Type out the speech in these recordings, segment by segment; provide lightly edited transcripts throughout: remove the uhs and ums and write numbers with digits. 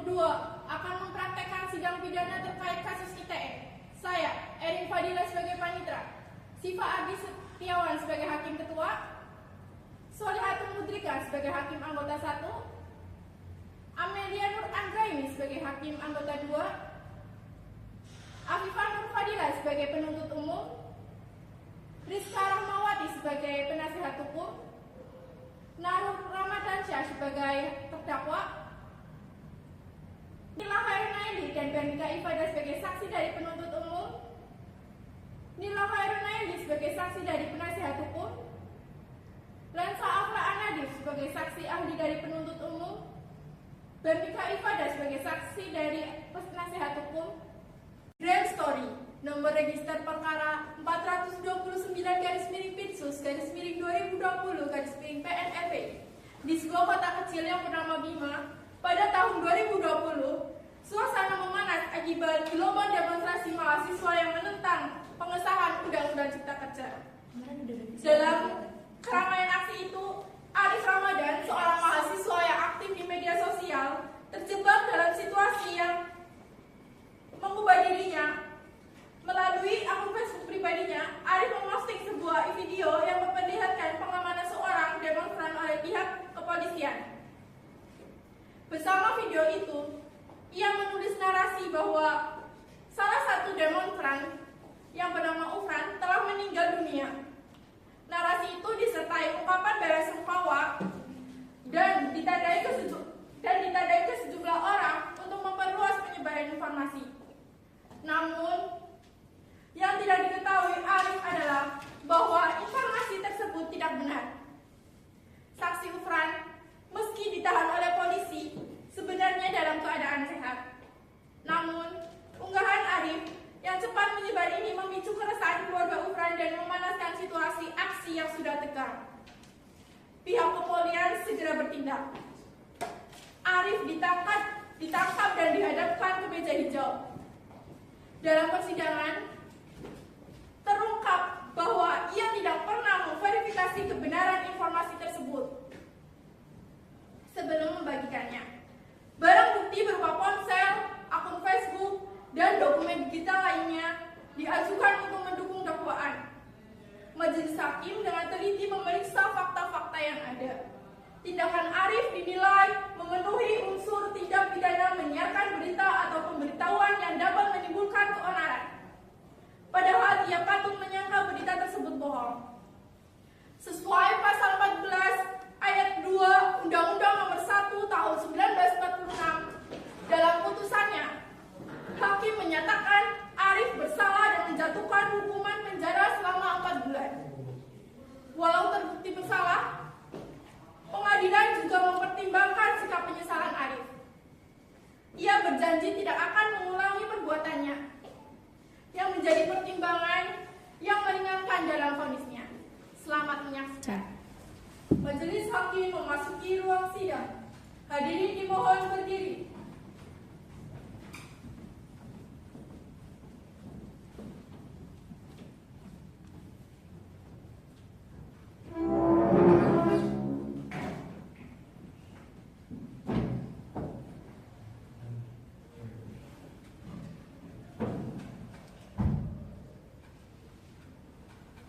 berdua akan mempraktekkan sidang pidana terkait kasus ITE. Saya, Erin Fadila sebagai panitera, Siva Adi Setiawan sebagai hakim ketua, Solihatun Mudrika sebagai hakim anggota 1, Amelia Nur Anggraini sebagai hakim anggota 2, Afifah Nur Fadila sebagai penuntut umum, Rizka Rahmawati sebagai penasihat hukum, Narul Ramadansyah sebagai terdakwa, Nila Khairunaili dan Bernika Ifadah sebagai saksi dari penuntut umum, Nila Khairunaili sebagai saksi dari penasihat hukum, Lensa Afra Anadif sebagai saksi ahli dari penuntut umum, Bernika Ifadah sebagai saksi dari penasihat hukum. Grand Story nomor register perkara 429/Pitsus/2020/PNLP di sebuah kota kecil yang bernama Bima pada tahun 2020. Suasana memanas akibat gelombang demonstrasi mahasiswa yang menentang pengesahan Undang-Undang Cipta Kerja. Dalam keramaian aksi itu, Arif Ramadan, seorang mahasiswa yang aktif di media sosial, terjebak dalam situasi yang mengubah dirinya. Melalui akun Facebook pribadinya, Arif memposting sebuah video yang memperlihatkan pengamanan seorang demonstran oleh pihak kepolisian. Bersama video itu, ia menulis narasi bahwa salah satu demonstran yang bernama Ufran telah meninggal dunia. Narasi itu disertai ungkapan bela sungkawa dan ditandai ke sejumlah orang untuk memperluas penyebaran informasi. Namun, yang tidak diketahui Arif adalah bahwa informasi tersebut tidak benar. Saksi Ufran, meski ditahan oleh polisi, sebenarnya dalam keadaan sehat. Namun, unggahan Arif yang cepat menyebar ini memicu keresahan keluarga Ufran dan memanaskan situasi aksi yang sudah tegang. Pihak kepolisian segera bertindak. Arif ditangkap dan dihadapkan ke meja hijau. Dalam persidangan, terungkap bahwa ia tidak pernah memverifikasi kebenaran informasi tersebut sebelum membagikannya. Barang bukti berupa ponsel, akun Facebook, dan dokumen digital lainnya diajukan untuk mendukung dakwaan. Majelis hakim dengan teliti memeriksa fakta-fakta yang ada. Tindakan Arif dinilai memenuhi unsur tindak pidana menyiarkan berita atau pemberitahuan yang dapat menimbulkan keonaran. Padahal ia patut menyangka berita tersebut bohong. Sesuai pasal 14 ayat 2 Undang-Undang Nomor 1 Tahun 1946, dalam putusannya, hakim menyatakan Arif bersalah dan menjatuhkan hukuman penjara selama 4 bulan. Walau terbukti bersalah, pengadilan juga mempertimbangkan sikap penyesalan Arif. Ia berjanji tidak akan mengulangi perbuatannya, yang menjadi pertimbangan yang meringankan dalam vonisnya. Selamat menyaksikan. Majelis hakim memasuki ruang sidang. Hadirin dimohon berdiri.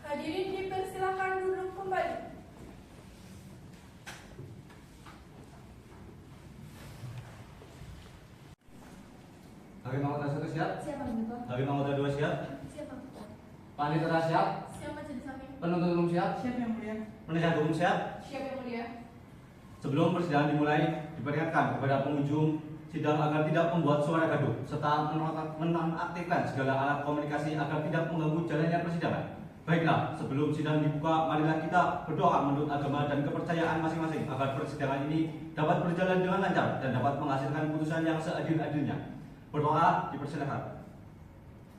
Hadirin dipersilakan duduk kembali. Hakim anggota 1 siap? Siapa Pak? Hakim anggota 2 siap? Siapa Pak? Panitera siap? Siapa majelis hakim? Penuntut umum siap? Siapa yang mulia? Penasihat hukum siap? Siapa yang mulia? Sebelum persidangan dimulai, diperingatkan kepada pengunjung sidang agar tidak membuat suara gaduh serta menonaktifkan segala alat komunikasi agar tidak mengganggu jalannya persidangan. Baiklah, sebelum sidang dibuka, marilah kita berdoa menurut agama dan kepercayaan masing-masing agar persidangan ini dapat berjalan dengan lancar dan dapat menghasilkan putusan yang seadil-adilnya. Berdoa dipersilakan.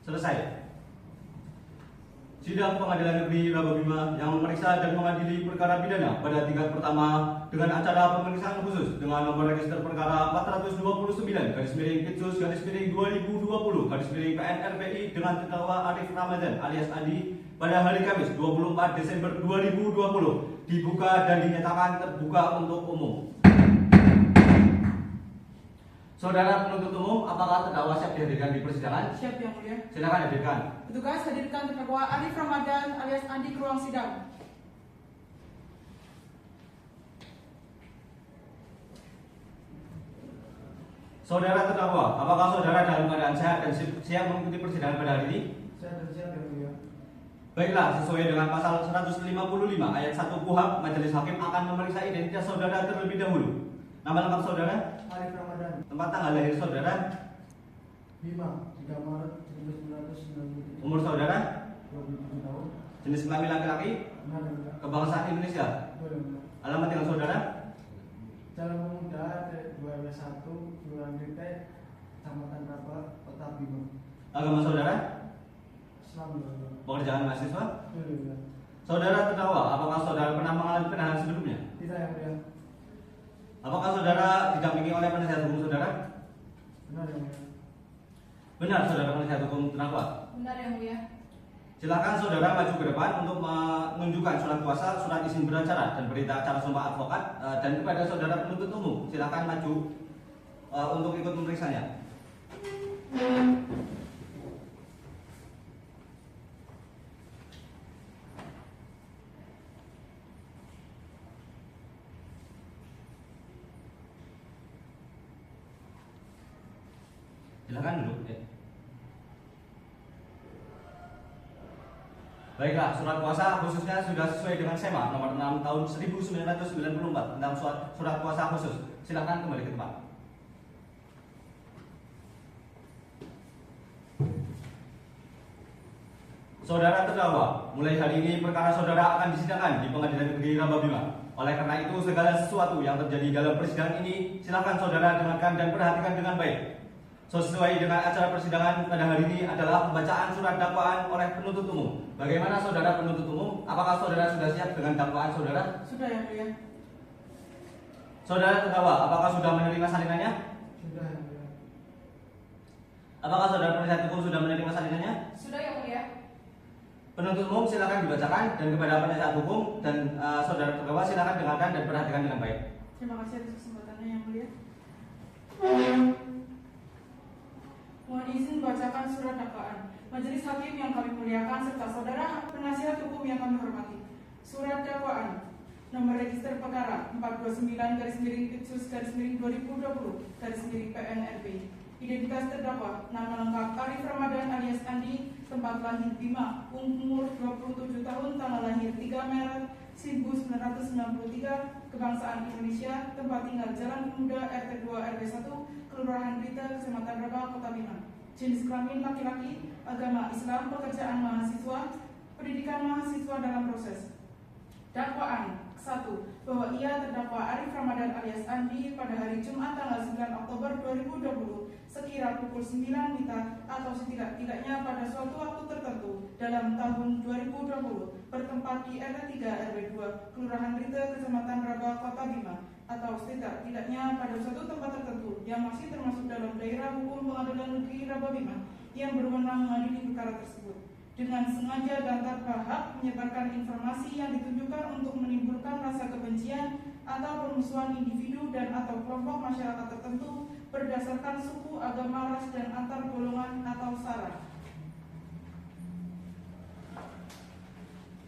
Selesai. Sidang Pengadilan Negeri Rababima yang memeriksa dan mengadili perkara pidana pada tingkat pertama dengan acara pemeriksaan khusus dengan nomor register perkara 429/Pitsus/2020/PNRPI dengan terdakwa Arif Ramadan alias Adi pada hari Kamis 24 Desember 2020 dibuka dan dinyatakan terbuka untuk umum. Saudara penuntut umum, apakah terdakwa siap dihadirkan di persidangan? Siap Yang Mulia. Silakan hadirkan. Petugas hadirkan terdakwa Arif Ramadan alias Andi ke ruang sidang. Saudara terdakwa, apakah saudara dalam keadaan sehat dan siap mengikuti persidangan pada hari ini? Sehat dan siap Yang Mulia. Baiklah, sesuai dengan pasal 155 ayat 1 KUHP, Majelis Hakim akan memeriksa identitas saudara terlebih dahulu. Nama lengkap saudara, Arif Ramadan, tempat tanggal lahir saudara, 3 Maret 1993. umur saudara, 27 tahun. jenis kelamin laki-laki, Benar Yang Mulia. kebangsaan Indonesia, Betul Yang Mulia. alamat tinggal saudara, Jalan Pemuda 2W1 Kelurahan Rite, Kecamatan Raba, Kota Bima. agama saudara, Islam Yang Mulia. pekerjaan mahasiswa. Betul Yang Mulia. Saudara terdakwa, apakah saudara pernah mengalami penahanan sebelumnya? Tidak Yang Mulia. Apakah saudara didampingi oleh penasihat hukum saudara? Benar Yang Mulia. Benar, saudara penasihat hukum terdakwa. Benar Yang Mulia. Silakan saudara maju ke depan untuk menunjukkan surat kuasa, surat izin beracara, dan berita acara sumpah advokat. Dan kepada saudara penuntut umum, silakan maju untuk ikut memeriksanya. Silakan duduk. Baiklah, surat kuasa khususnya sudah sesuai dengan SEMA nomor 6 tahun 1994 tentang surat kuasa khusus. Silakan kembali ke tempat. Saudara terdakwa, mulai hari ini perkara saudara akan disidangkan di Pengadilan Negeri Rambabima. Oleh karena itu, segala sesuatu yang terjadi dalam persidangan ini, silakan saudara dengarkan dan perhatikan dengan baik. Sesuai dengan acara persidangan pada hari ini adalah pembacaan surat dakwaan oleh penuntut umum. Bagaimana saudara penuntut umum? Apakah saudara sudah siap dengan dakwaan saudara? Sudah Yang Mulia. Saudara terdakwa, apakah sudah menerima salinannya? Sudah Yang Mulia. Apakah saudara penasihat hukum sudah menerima salinannya? Sudah Yang Mulia. Penuntut umum silakan dibacakan, dan kepada penasihat hukum dan saudara terdakwa silakan dengarkan dan perhatikan dengan baik. Terima kasih atas kesempatannya Yang Mulia. Mohon izin bacakan surat dakwaan. Majelis Hakim yang kami muliakan serta saudara penasihat hukum yang kami hormati. Surat dakwaan nomor register perkara 429-Ipsus-2020-PNRB. Identitas terdakwa, nama lengkap Arif Ramadan alias Andi, tempat lahir Bima, umur 27 tahun, tanggal lahir 3 Maret 1993, kebangsaan Indonesia, tempat tinggal Jalan Pemuda RT 2 RW 1, Kelurahan Rite, Kecamatan Raba, Kota Bima. Jenis kelamin laki-laki, agama Islam, pekerjaan mahasiswa, pendidikan mahasiswa dalam proses. Dakwaan 1. Bahwa ia terdakwa Arif Ramadan alias Andi pada hari Jumat tanggal 9 Oktober 2020 sekira pukul 9 WITA atau setidak-tidaknya pada suatu waktu tertentu dalam tahun 2020 bertempat di RT 3 RW 2 Kelurahan Rite, Kecamatan Raba, Kota Bima, atau setidak-tidaknya pada suatu tempat tertentu yang masih termasuk dalam daerah hukum Pengadilan Negeri Raba Bima yang berwenang mengadili perkara tersebut, dengan sengaja dan tanpa hak menyebarkan informasi yang ditujukan untuk menimbulkan rasa kebencian atau permusuhan individu dan atau kelompok masyarakat tertentu berdasarkan suku, agama, ras, dan antar golongan atau sara.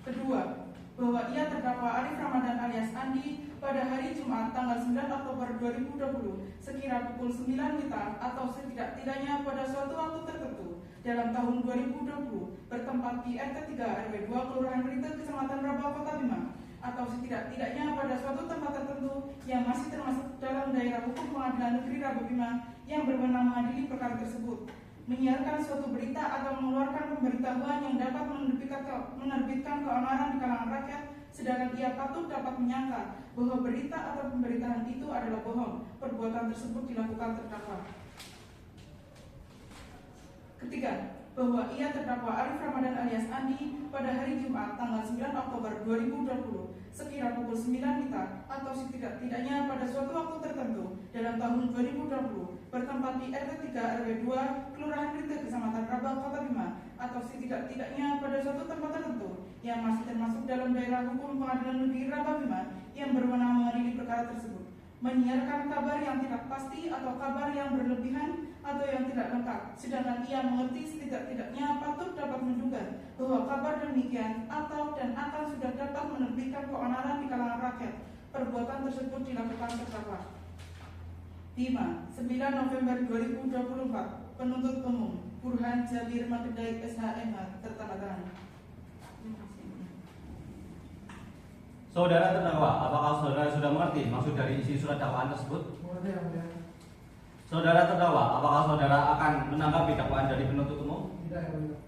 Kedua, bahwa ia terdakwa Arif Ramadan alias Andi pada hari Jumat tanggal 9 Oktober 2020 sekira pukul 9 WITA atau setidak-tidaknya pada suatu waktu tertentu dalam tahun 2020 bertempat di RT 3 RW 2 Kelurahan Rite, Kecamatan Raba, Kota Bima, atau setidak-tidaknya pada suatu tempat tertentu yang masih termasuk dalam daerah hukum Pengadilan Negeri Raba Bima yang berwenang mengadili perkara tersebut, menyiarkan suatu berita atau mengeluarkan pemberitahuan yang dapat menerbitkan keonaran di kalangan rakyat, sedangkan ia patut dapat menyangka bahwa berita atau pemberitaan itu adalah bohong. Perbuatan tersebut dilakukan terdakwa. Ketiga, bahwa ia terdakwa Arif Ramadan alias Andi pada hari Jumat tanggal 9 Oktober 2020 sekira pukul 9 WITA atau setidak-tidaknya pada suatu waktu tertentu dalam tahun 2020 bertempat di RT 3 RW 2 Kelurahan Rite, Kecamatan Raba, Kota Bima, atau setidak-tidaknya pada suatu tempat tertentu yang masih termasuk dalam daerah hukum Pengadilan Negeri Raba Bima yang berwenang mengadili perkara tersebut, menyiarkan kabar yang tidak pasti atau kabar yang berlebihan atau yang tidak lengkap, sedangkan ia mengerti setidak-tidaknya patut dapat menduga bahwa kabar demikian atau dan akan sudah dapat menerbitkan keonaran di kalangan rakyat. Perbuatan tersebut dilakukan terdakwa. 5. 9 November 2024. Penuntut umum Burhan Jabir Magedai SHMH tertanda tangan. Saudara terdakwa, apakah saudara sudah mengerti maksud dari isi surat dakwaan tersebut? Mengerti yang mulia. Saudara terdakwa, apakah saudara akan menanggapi dakwaan dari penuntut umum? Tidak yang mulia.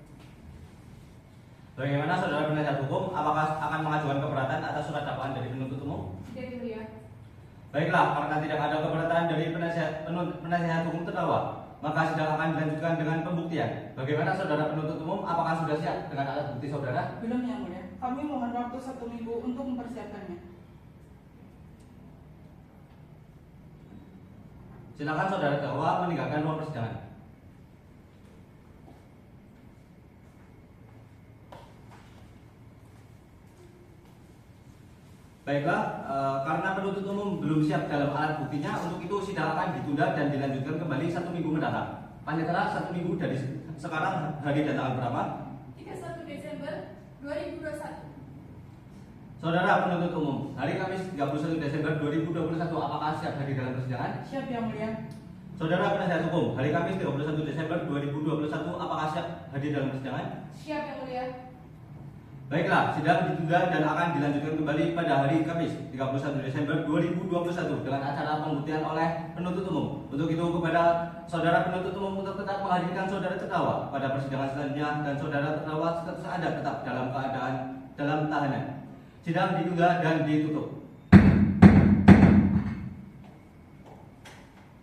Bagaimana saudara penasihat hukum, apakah akan mengajukan keberatan atas surat dakwaan dari penuntut umum? Tidak, Yang Mulia. Baiklah, karena tidak ada keberatan dari penasihat hukum terdakwa, maka sidang akan dilanjutkan dengan pembuktian. Bagaimana saudara penuntut umum, apakah sudah siap dengan alat bukti saudara? Belum yang mulia. Kami mohon waktu 1 minggu untuk mempersiapkannya. Silakan saudara terdakwa meninggalkan ruang persidangan. Baiklah, karena penuntut umum belum siap dalam alat buktinya, untuk itu sidang akan ditunda dan dilanjutkan kembali 1 minggu mendatang. Panitera 1 minggu dari sekarang, hari dan tanggal berapa? 31 Desember 2021. Saudara penuntut umum, hari Kamis 31 Desember 2021, apakah siap hadir dalam persidangan? Siap yang mulia. Saudara penasihat hukum, hari Kamis 31 Desember 2021, apakah siap hadir dalam persidangan? Siap Yang Mulia. Baiklah, sidang ditunda dan akan dilanjutkan kembali pada hari Kamis 31 Desember 2021 dengan acara pembuktian oleh penuntut umum. Untuk itu kepada saudara penuntut umum untuk tetap menghadirkan saudara terdakwa pada persidangan selanjutnya, dan saudara terdakwa status Anda tetap dalam keadaan dalam tahanan. Sidang ditunda dan ditutup.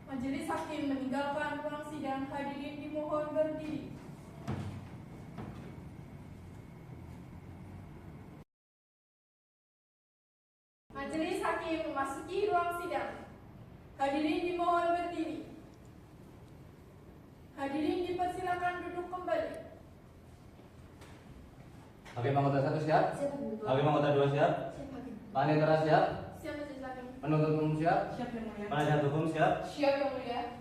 Majelis Hakim meninggalkan ruang sidang. Hadirin dimohon berdiri. Majelis Hakim memasuki ruang sidang. Hadirin dimohon berdiri. Hadirin dipersilakan duduk kembali. Hakim anggota 1 siap? Siap, Hakim. Hakim anggota 2 siap? Siap, Hakim. Panitera siap? Siap, Majelis Hakim. Penuntut umum siap? Siap yang mulia. Penasihat hukum siap? Siap, Yang Mulia.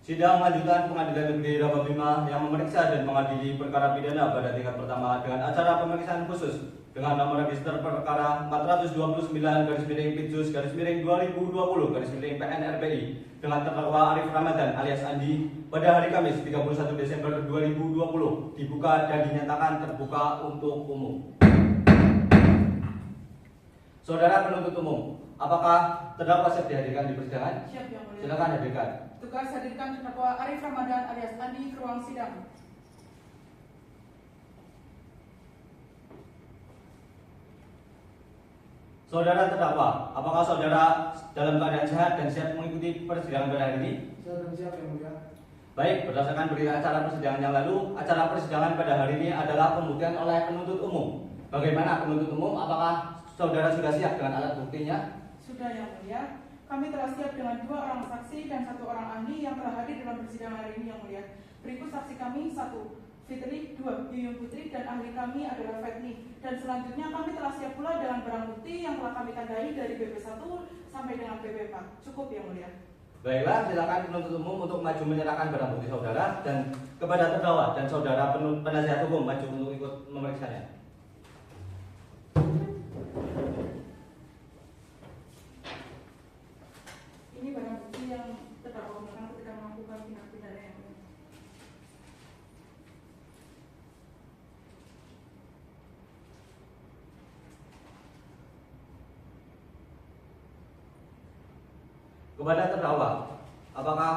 Sidang lanjutan Pengadilan Negeri Rabu 5 yang memeriksa dan mengadili perkara pidana pada tingkat pertama dengan acara pemeriksaan khusus dengan nomor register perkara 429/2020/PN-RBI dengan terdakwa Arif Ramadan alias Andi pada hari Kamis 31 Desember 2020 dibuka dan dinyatakan terbuka untuk umum. Saudara penuntut umum, apakah terdakwa siap dihadirkan di persidangan? Siap yang mulia. Silakan hadirkan. Tugas hadirkan terdakwa Arif Ramadan alias Andi ke ruang sidang. Saudara terdakwa, apakah saudara dalam keadaan sehat dan siap mengikuti persidangan pada hari ini? Saya akan siap yang mulia. Baik, berdasarkan berita acara persidangan yang lalu, acara persidangan pada hari ini adalah pembuktian oleh penuntut umum. Bagaimana penuntut umum? Apakah saudara sudah siap dengan alat buktinya? Sudah yang mulia. Kami telah siap dengan 2 orang saksi dan 1 orang ahli yang telah hadir dalam persidangan hari ini yang mulia. Berikut saksi kami: 1. Fitri, 2. Yuyun Putri, dan ahli kami adalah Fetni. Dan selanjutnya kami telah siap pula dengan barang bukti yang telah kami tandai dari BP1 sampai dengan BP4. Cukup yang mulia. Baiklah, silakan penuntut umum untuk maju menyerahkan barang bukti saudara, dan kepada terdakwa dan saudara penasihat hukum maju untuk ikut memeriksanya. Ini barang bukti yang terdakwa gunakan ketika melakukan tindak pidana yang mulia. Kepada terdakwa, apakah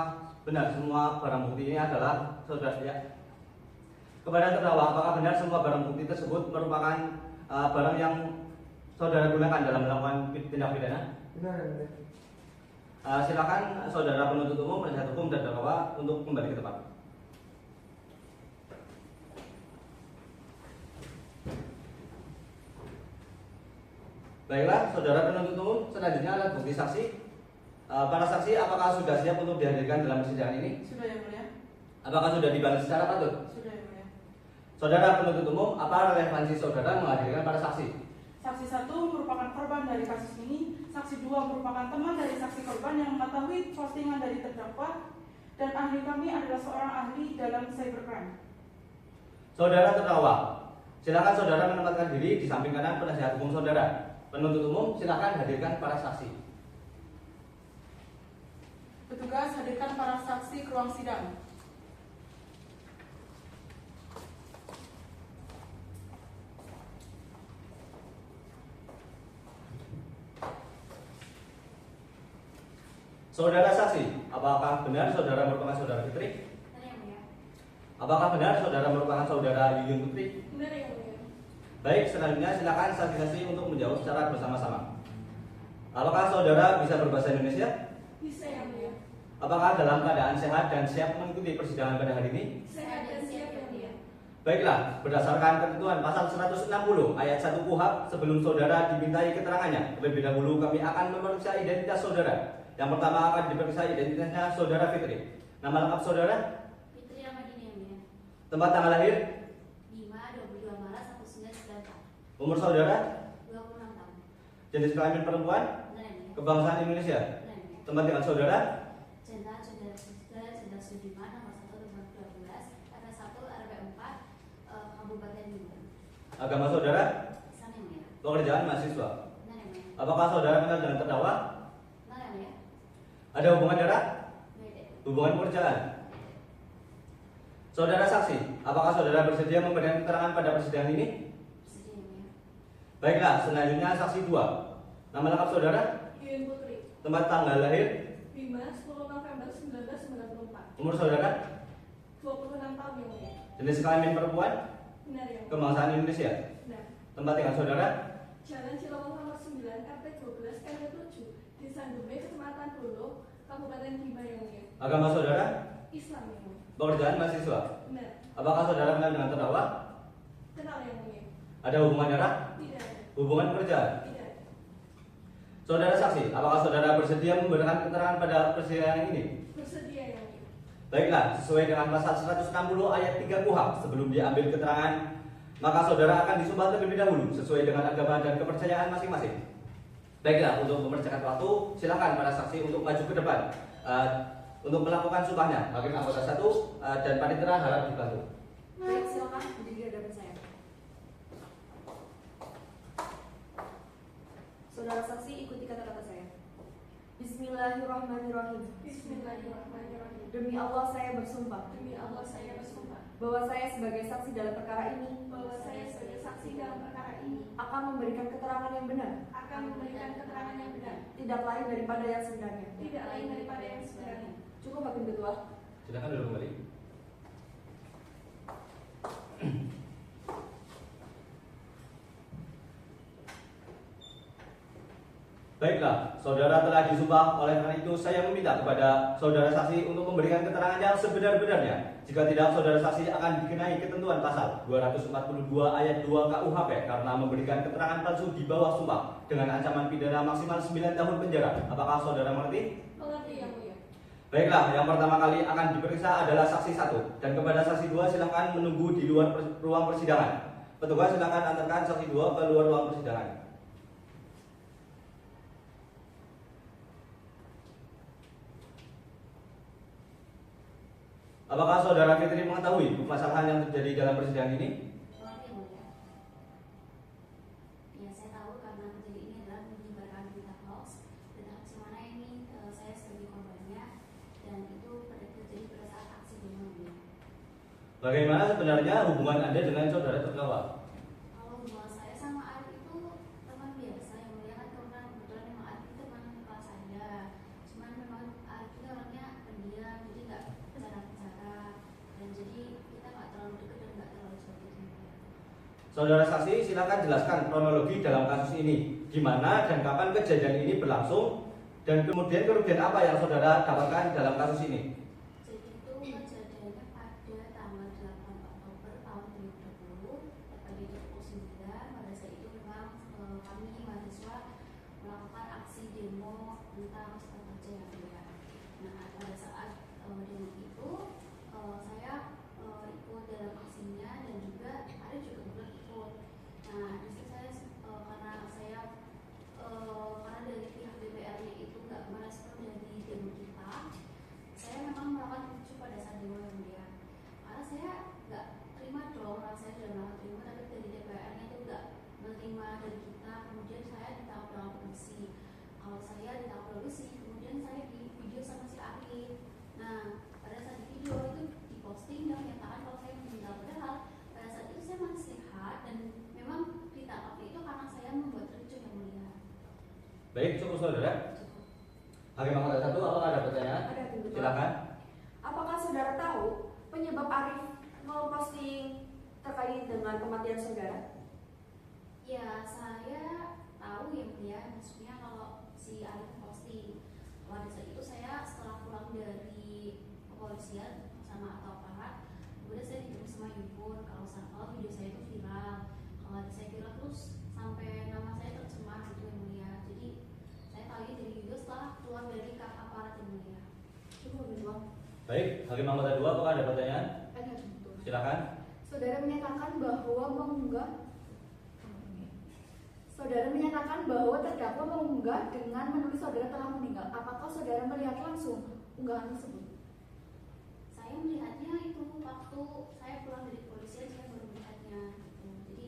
benar semua barang bukti ini adalah saudara ya? Kepada terdakwa, apakah benar semua barang bukti tersebut merupakan barang yang saudara gunakan dalam melakukan tindak pidana? Benar yang mulia. Silakan saudara penuntut umum, penasihat hukum, dan terdakwa untuk kembali ke tempat. Baiklah, saudara penuntut umum, selanjutnya alat bukti saksi. Para saksi, apakah sudah siap untuk dihadirkan dalam persidangan ini? Sudah yang mulia. Apakah sudah dibalas secara patut? Sudah yang mulia. Saudara penuntut umum, apa relevansi saudara menghadirkan para saksi? Saksi 1 merupakan korban dari kasus ini saksi 2 merupakan teman dari saksi korban yang mengetahui postingan dari terdakwa, dan ahli kami adalah seorang ahli dalam cybercrime. Saudara terdakwa, silakan saudara menempatkan diri di samping kanan penasihat hukum saudara. Penuntut umum, silakan hadirkan para saksi. Petugas, hadirkan para saksi ke ruang sidang. Saudara saksi, apakah benar saudara merupakan saudara Fitri? Benar yang mulia. Apakah benar saudara merupakan saudara Yuyun Putri? Benar yang mulia. Baik, selanjutnya silakan saksi-saksi untuk menjawab secara bersama-sama. Apakah saudara bisa berbahasa Indonesia? Bisa yang mulia. Apakah dalam keadaan sehat dan siap mengikuti persidangan pada hari ini? Sehat dan siap yang mulia. Baiklah, berdasarkan ketentuan pasal 160 ayat 1 KUHP, sebelum saudara dimintai keterangannya, terlebih dahulu kami akan memeriksa identitas saudara. Yang pertama akan diperiksa identitasnya saudara Fitri. Nama lengkap saudara? Fitri Ramadhani yang mulia. Tempat tanggal lahir? 5/22 Maret 1994. Umur saudara? 26 tahun. Jenis kelamin perempuan? Benar yang mulia. Kebangsaan Indonesia? Benar yang mulia. Tempat tinggal saudara? Jenderal Jenderal Sudirman nomor 1 2012 RT 1 RW 4 Kabupaten Bima. Agama saudara? Islam yang mulia. Pekerjaan mahasiswa? Benar yang mulia. Apakah saudara kenal dengan terdakwa? Benar yang mulia. Ada hubungan darah? Beda. Hubungan pekerjaan? Saudara saksi, apakah saudara bersedia memberikan keterangan pada persidangan ini? Bersedia yang mulia. Baiklah, selanjutnya saksi 2. Nama lengkap saudara? Yuyun Putri. Tempat tanggal lahir? 10 November 1994. Umur saudara? 26 tahun yang mulia. Jenis kelamin perempuan? Benar yang mulia. Kebangsaan Indonesia? Benar. Tempat tinggal saudara? Jalan Cilawang nomor 9 RT 12 RW 7 Desa Dumbe, Kecamatan Puluh, Kabupaten Bima yang mulia. Agama saudara? Islam yang mulia. Pekerjaan mahasiswa? Benar. Apakah saudara kenal dengan terdakwa? Kenal yang mulia. Ada hubungan darah? Tidak ada. Hubungan pekerjaan? Tidak ada. Saudara saksi, apakah saudara bersedia memberikan keterangan pada persidangan ini? Bersedia yang mulia. Baiklah, sesuai dengan pasal 160 ayat 3 KUHP, sebelum diambil keterangan, maka saudara akan disumpah terlebih dahulu sesuai dengan agama dan kepercayaan masing-masing. Baiklah, untuk mempercepat waktu, silakan para saksi untuk maju ke depan untuk melakukan sumpahnya. Hakim anggota 1 dan panitera harap dibantu. Baik, silakan berdiri di hadapan saya. Saudara saksi, ikuti kata-kata saya. Bismillahirrahmanirrahim. Bismillahirrahmanirrahim. Demi Allah saya bersumpah Demi Allah saya bersumpah bahwa saya sebagai saksi dalam perkara ini bahwa saya sebagai saksi dalam perkara ini akan memberikan keterangan yang benar, akan memberikan keterangan yang benar, tidak lain daripada yang sebenarnya. tidak lain daripada yang sebenarnya. Cukup Hakim Ketua. Silakan duduk kembali. Baiklah, saudara telah disumpah, oleh karena itu saya meminta kepada saudara saksi untuk memberikan keterangan yang sebenar-benarnya. Jika tidak, saudara saksi akan dikenai ketentuan pasal 242 ayat 2 KUHP karena memberikan keterangan palsu di bawah sumpah dengan ancaman pidana maksimal 9 tahun penjara. Apakah saudara mengerti? Mengerti yang mulia. Baiklah, yang pertama kali akan diperiksa adalah saksi 1 dan kepada saksi 2 silakan menunggu di luar ruang persidangan. Petugas silakan antarkan saksi 2 ke luar ruang persidangan. Apakah saudara Fitri mengetahui permasalahan yang terjadi dalam persidangan ini? Mengerti yang mulia. Ya, saya tahu karena kejadian ini adalah menyebarkan berita hoax dan aksi mana ini saya sebagai korbannya dan itu terjadi pada saat aksi demo ini. Bagaimana sebenarnya hubungan Anda dengan saudara terdakwa? Kalau hubungan saya sama Arif itu teman biasa yang mulia kan karena kebetulan memang Arif itu teman kelas saya. Cuman memang Arif itu orangnya pendiam jadi nggak bicara-bicara dan jadi kita nggak terlalu dekat dan nggak terlalu jauh gitu. Saudara saksi silakan jelaskan kronologi dalam kasus ini, di mana dan kapan kejadian ini berlangsung dan kemudian kerugian apa yang saudara dapatkan dalam kasus ini. Jadi itu kejadiannya pada tanggal 8 Oktober tahun 2020 pagi pukul 9. Pada saat itu memang kami mahasiswa melakukan aksi demo tentang sistem kerja yang berbeda. Nah, pada saat demo itu saya ikut dalam aksinya dan juga ada juga ikut. Nah, di situ saya karena dari pihak saudara? Hakim anggota 1, apakah ada pertanyaan? Ada, Tuntutan. Silakan. Apakah saudara tahu penyebab Arif memposting terkait dengan kematian saudara? Ya, saya tahu ya Mulia, maksudnya kalau si Arif posting pada saat itu saya setelah pulang dari kepolisian sama atau aparat, kemudian saya dikirim sama handphone kalau video saya itu viral, kalau saya viral terus sampai nama saya tercemar gitu ya Mulia. Jadi saya tahu dari video setelah keluar dari aparat ya Mulia. Cukup betul. Baik, Hakim anggota 2, apakah ada pertanyaan? Ada, betul. Silakan. Saudara menyatakan bahwa terdakwa mengunggah dengan menulis saudara telah meninggal. Apakah saudara melihat langsung unggahan tersebut? Saya melihatnya itu waktu saya pulang dari kepolisian, saya baru melihatnya gitu. Jadi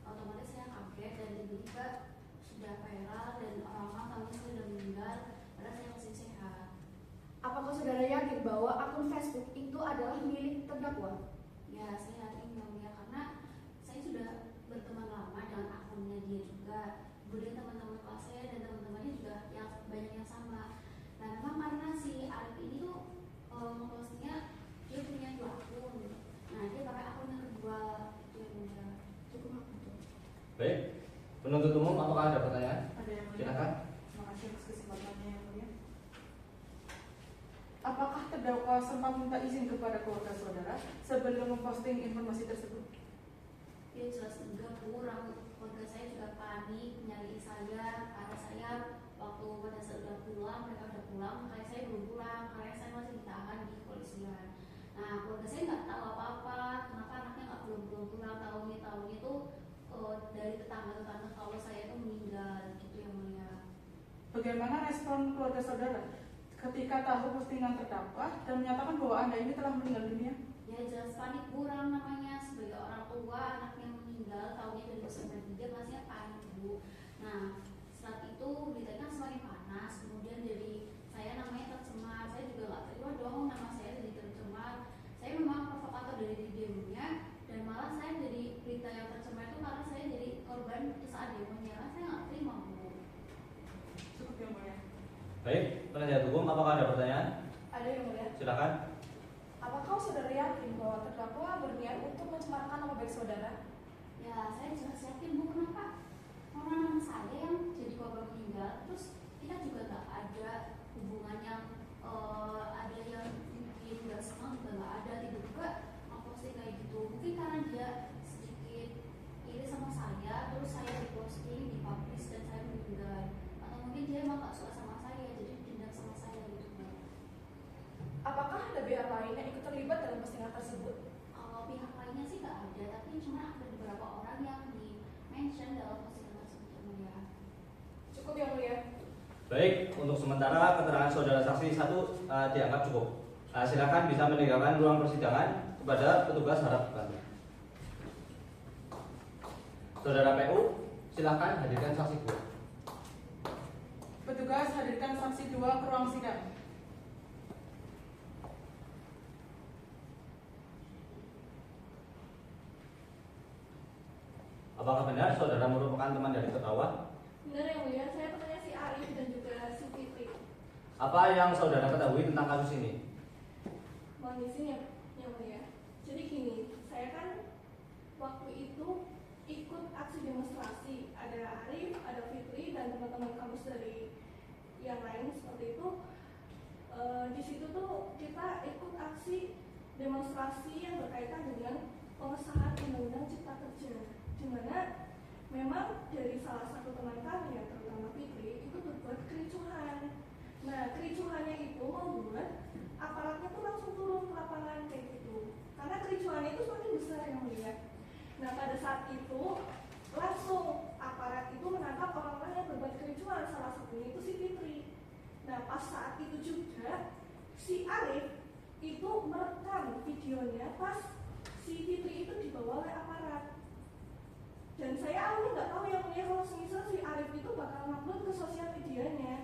otomatis saya kaget dan tiba-tiba sudah viral dan orang-orang tahu saya sudah meninggal padahal saya masih sehat. Apakah saudara yakin bahwa akun Facebook itu adalah milik terdakwa? Ya, saya yakin yang mulia karena saya sudah berteman lama dengan akunnya dia juga. Kemudian teman-teman kelas saya dan teman-temannya juga yang banyak yang sama. Nah, memang karena si Arif ini tuh mempostingnya dia punya 2 akun. Nah, dia pakai akun yang kedua itu yang mulia. Cukup betul. Baik, penuntut umum, apakah ada pertanyaan? Ada yang mulia. Silakan. Terima kasih atas kesempatannya yang mulia. Apakah terdakwa sempat minta izin kepada keluarga saudara sebelum memposting informasi tersebut? Ya jelas enggak, kurang. Keluarga saya juga panik nyari saya karena saya waktu pada saat udah pulang, mereka udah pulang, makanya saya belum pulang karena saya masih ditahan di kepolisian. Nah, keluarga saya nggak tahu apa-apa, kenapa anaknya nggak belum pulang, tahunya tuh dari tetangga kalau saya itu meninggal gitu yang mulia. Bagaimana respon keluarga saudara ketika tahu postingan terdakwa dan menyatakan bahwa Anda ini telah meninggal dunia? Ya jelas panik kurang namanya sebagai orang tua anaknya meninggal, tahunya dari sampai 3 pastinya panik Bu. Nah, saat itu beritanya semakin panas, kemudian jadi saya namanya tercemar, saya juga nggak terima dong nama saya jadi tercemar. Saya memang provokator dari videonya dan malah saya jadi berita yang tercemar itu karena saya jadi korban saat demonya, saya nggak terima Bu. Cukup yang mulia. Baik, penasihat hukum, apakah ada pertanyaan? Ada yang mulia. Silakan. Apakah saudara yakin bahwa terdakwa berniat untuk mencemarkan nama baik saudara? Ya saya jelas yakin Bu, kenapa orang saya yang jadi korban meninggal, terus kita juga nggak ada hubungan yang ada yang mungkin nggak senang juga nggak ada, tiba-tiba memposting kayak gitu. Mungkin karena dia sedikit iri sama saya, terus saya diposting, dipublish dan saya meninggal, atau mungkin dia emang nggak suka sama saya jadi dendam sama saya gitu. Apakah ada pihak lain yang ikut terlibat dalam postingan tersebut? Kalau pihak lainnya sih nggak ada, tapi cuma ada beberapa orang yang di mention dalam postingan tersebut yang mulia. Cukup yang mulia. Baik, untuk sementara keterangan saudara saksi 1 dianggap cukup. Silakan bisa meninggalkan ruang persidangan kepada petugas harap dibantu. Saudara PU, silakan hadirkan saksi 2. Petugas hadirkan saksi 2 ke ruang sidang. Apakah benar saudara merupakan teman dari terdakwa? Benar yang mulia, saya temannya si Arif dan juga si Fitri. Apa yang saudara ketahui tentang kasus ini? Mohon izin ya yang mulia. Jadi gini, saya kan waktu itu ikut aksi demonstrasi. Ada Arif, ada Fitri dan teman-teman kampus dari yang lain seperti itu. Di situ tuh kita ikut aksi demonstrasi yang berkaitan dengan pengesahan Undang-Undang Cipta Kerja, di mana memang dari salah satu teman kami yang terutama Fitri itu berbuat kericuhan. Nah, kericuhannya itu membuat aparatnya tuh langsung turun ke lapangan kayak gitu. Karena kericuhannya itu semakin besar yang mulia. Nah, pada saat itu langsung aparat itu menangkap orang-orang yang berbuat kericuhan, salah satunya itu si Fitri. Nah, pas saat itu juga si Arif itu merekam videonya pas si Fitri itu dibawa oleh aparat. Dan saya awalnya nggak tahu yang mulia kalau misal si Arif itu bakal upload ke sosial medianya.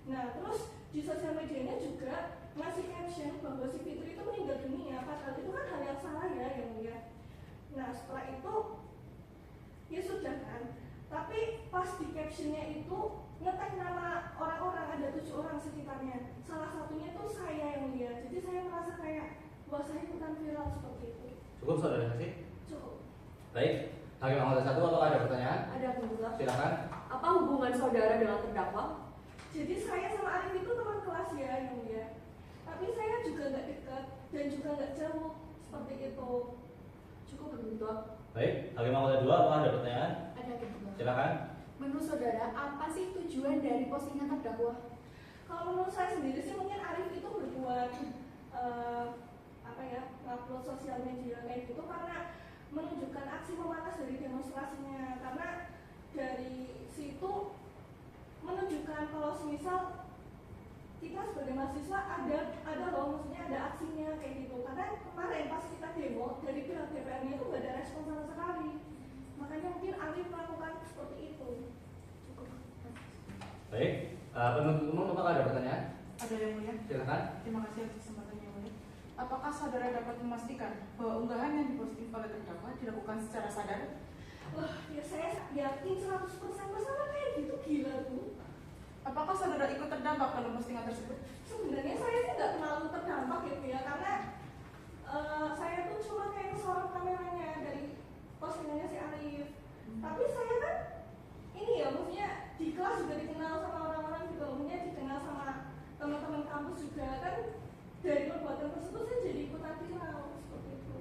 Nah, terus di sosial medianya juga ngasih caption bahwa si Fitri itu meninggal dunia. Padahal itu kan hal yang salah ya yang mulia. Nah, setelah itu ya sudah kan. Tapi pas di captionnya itu ngetek nama orang-orang, ada 7 orang sekitarnya. Salah satunya tuh saya yang mulia. Jadi saya merasa kayak wah saya ikutan viral seperti itu. Cukup saudara saksi? Cukup. Baik. Hakim anggota 1 atau ada pertanyaan? Ada penjelasan. Silakan. Apa hubungan saudara dengan terdakwa? Jadi saya sama Arif itu teman kelas ya yang mulia. Tapi saya juga nggak dekat dan juga nggak jauh seperti itu. Cukup begitu. Baik. Hakim anggota 2 apakah ada pertanyaan? Ada kedua. Silakan. Menurut saudara, apa sih tujuan dari postingan terdakwa? Kalau menurut saya sendiri sih mungkin Arif itu berbuat upload sosial media kayak gitu karena menunjukkan aksi memanas dari demonstrasinya, karena dari situ menunjukkan kalau semisal kita sebagai mahasiswa ada loh, maksudnya ada aksinya kayak gitu. Karena kemarin pas kita demo dari pihak DPR-nya itu gak ada respon sama sekali, makanya mungkin Arif melakukan seperti itu. Cukup. Baik. Penuntut umum apakah ada pertanyaan? Ada yang mulia. Silakan. Terima kasih atas kesempatannya yang mulia. Apakah saudara dapat memastikan bahwa unggahan yang diposting oleh terdakwa dilakukan secara sadar? Wah, ya saya yakin 100% bersama kayak gitu, gila tuh. Apakah saudara ikut terdampak dalam postingan tersebut? Sebenarnya saya sih nggak terlalu terdampak gitu ya, karena saya tuh cuma kayak kesorot kameranya dari postingannya si Arif. Tapi saya kan ini ya, maksudnya di kelas juga dikenal sama orang-orang juga, maksudnya dikenal sama teman-teman kampus juga kan. Dari perbuatan tersebut saya jadi ikutan viral seperti itu.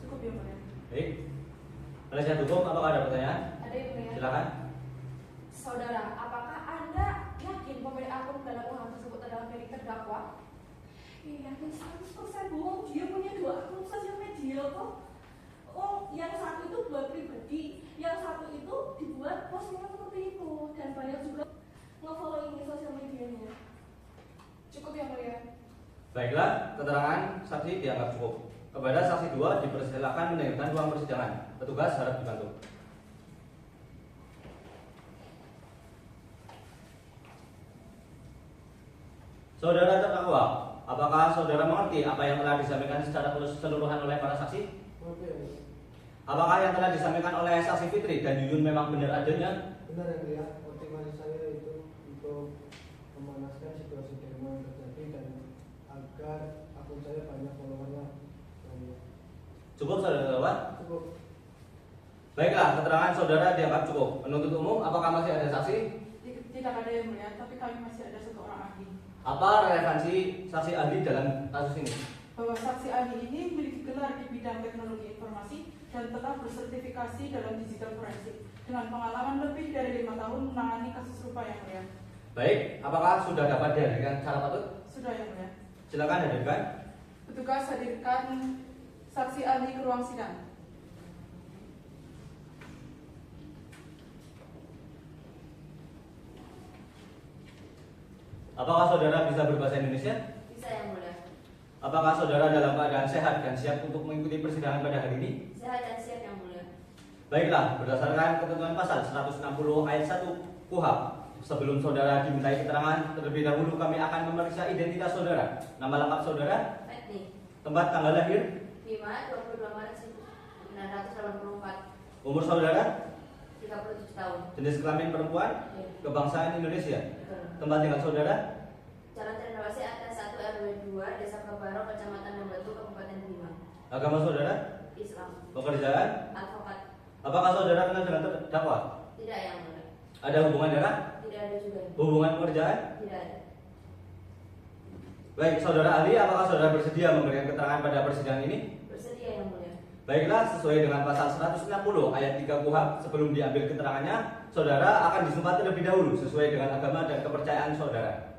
Cukup ya mulia. Baik. Penasihat hukum apakah ada pertanyaan? Ada yang mulia. Silakan. Saudara, apakah Anda yakin pemilik akun dalam unggahan tersebut adalah milik terdakwa? Iya, yakin 100% bohong. Dia punya 2 akun sosial media kok. Oh, yang satu itu buat pribadi, yang satu itu dibuat postingan seperti itu, dan banyak juga nge-follow ini sosial medianya. Cukup yang mulia. Baiklah, keterangan saksi dianggap cukup. Kepada saksi 2 dipersilakan meninggalkan ruang persidangan. Petugas harap dibantu. Saudara terdakwa, apakah saudara mengerti apa yang telah disampaikan secara keseluruhan oleh para saksi? Oke, Apakah yang telah disampaikan oleh saksi Fitri dan Yuyun memang benar adanya? benar yang mulia. Motivasi saya itu untuk memanaskan situasi demo yang terjadi dan agar akun saya banyak followernya. Yang mulia. Cukup saudara terdakwa? Cukup. Baiklah, keterangan saudara dianggap cukup. Penuntut umum, apakah masih ada saksi? Tidak ada yang mulia, tapi kami masih ada 1 orang ahli. Apa relevansi saksi ahli dalam kasus ini? Bahwa saksi ahli ini memiliki gelar di bidang teknologi informasi dan telah bersertifikasi dalam digital forensik dengan pengalaman lebih dari 5 tahun menangani kasus serupa yang mulia. Baik, apakah sudah dapat dihadirkan secara patut? Sudah yang mulia. Silakan hadirkan. Petugas hadirkan saksi ahli ke ruang sidang. Apakah saudara bisa berbahasa Indonesia? Bisa yang mulia. Apakah saudara dalam keadaan sehat dan siap untuk mengikuti persidangan pada hari ini? Sehat dan siap yang mulia. Baiklah, berdasarkan ketentuan pasal 160 ayat 1 KUHP, sebelum saudara dimintai keterangan, terlebih dahulu kami akan memeriksa identitas saudara. Nama lengkap saudara, Petni. tempat tanggal lahir, 22 Maret 1984. umur saudara, 37 tahun. jenis kelamin perempuan, Ya. kebangsaan Indonesia, Betul. tempat tinggal saudara, Jalan Cendrawasih atas 1 RW 2 Desa Kebaro, Kecamatan Lembatu, Kabupaten Bima. agama saudara, Islam. pekerjaan. Advokat. Apakah saudara kenal dengan terdakwa? Tidak yang mulia. Ada hubungan darah? Tidak ada juga. Hubungan pekerjaan? Tidak ada. Baik, saudara ahli, apakah saudara bersedia memberikan keterangan pada persidangan ini? Bersedia yang mulia. Baiklah, sesuai dengan pasal 160 ayat 3 KUHP, sebelum diambil keterangannya, saudara akan disumpah terlebih dahulu sesuai dengan agama dan kepercayaan saudara.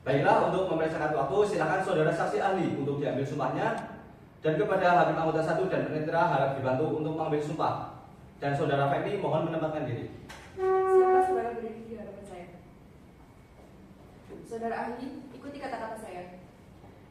Baiklah, untuk memeriksakan waktu, silakan saudara saksi ahli untuk diambil sumpahnya, dan kepada hakim anggota 1 dan penetera harap dibantu untuk mengambil sumpah. Dan saudara Feni mohon menempatkan diri. Siapa saudara berdiri di hadapan saya? Saudara ahli, ikuti kata-kata saya.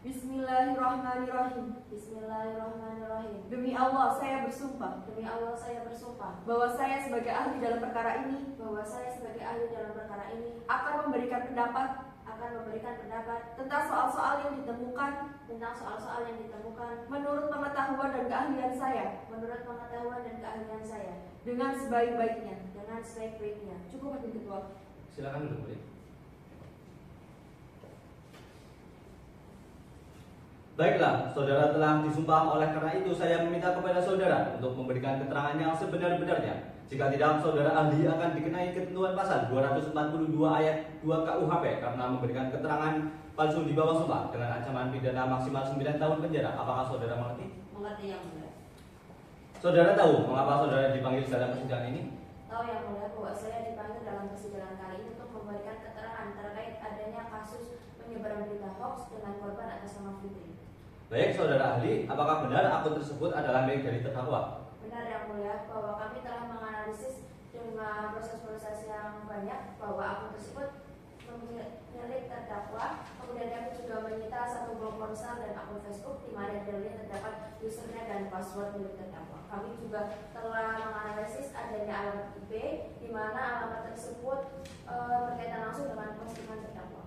Bismillahirrahmanirrahim. Bismillahirrahmanirrahim. Demi Allah, saya bersumpah Demi Allah saya bersumpah bahwa saya sebagai ahli dalam perkara ini bahwa saya sebagai ahli dalam perkara ini akan memberikan pendapat akan memberikan pendapat tentang soal-soal yang ditemukan tentang soal-soal yang ditemukan menurut pengetahuan dan keahlian saya menurut pengetahuan dan keahlian saya dengan sebaik-baiknya. dengan sebaik-baiknya. Cukup Hakim Ketua. Silakan duduk, boleh. Baiklah, saudara telah disumpah, oleh karena itu saya meminta kepada saudara untuk memberikan keterangan yang sebenar-benarnya. Jika tidak, saudara ahli akan dikenai ketentuan pasal 242 ayat 2 KUHP karena memberikan keterangan palsu di bawah sumpah dengan ancaman pidana maksimal 9 tahun penjara. Apakah saudara mengerti? Mengerti yang mulia. Saudara tahu mengapa saudara dipanggil dalam persidangan ini? Tahu yang mulia bahwa saya dipanggil dalam persidangan kali ini untuk memberikan keterangan terkait adanya kasus penyebaran berita hoax dengan korban atas nama Fitri. Baik, saudara ahli, apakah benar akun tersebut adalah milik dari terdakwa? Benar yang mulia bahwa kami telah menganalisis dengan proses-proses yang banyak bahwa akun tersebut milik terdakwa. Kemudian kami juga menyita satu blog ponsel dan akun Facebook di mana di dalamnya terdapat username dan password milik terdakwa. Kami juga telah menganalisis adanya alamat IP di mana alamat tersebut berkaitan langsung dengan postingan terdakwa.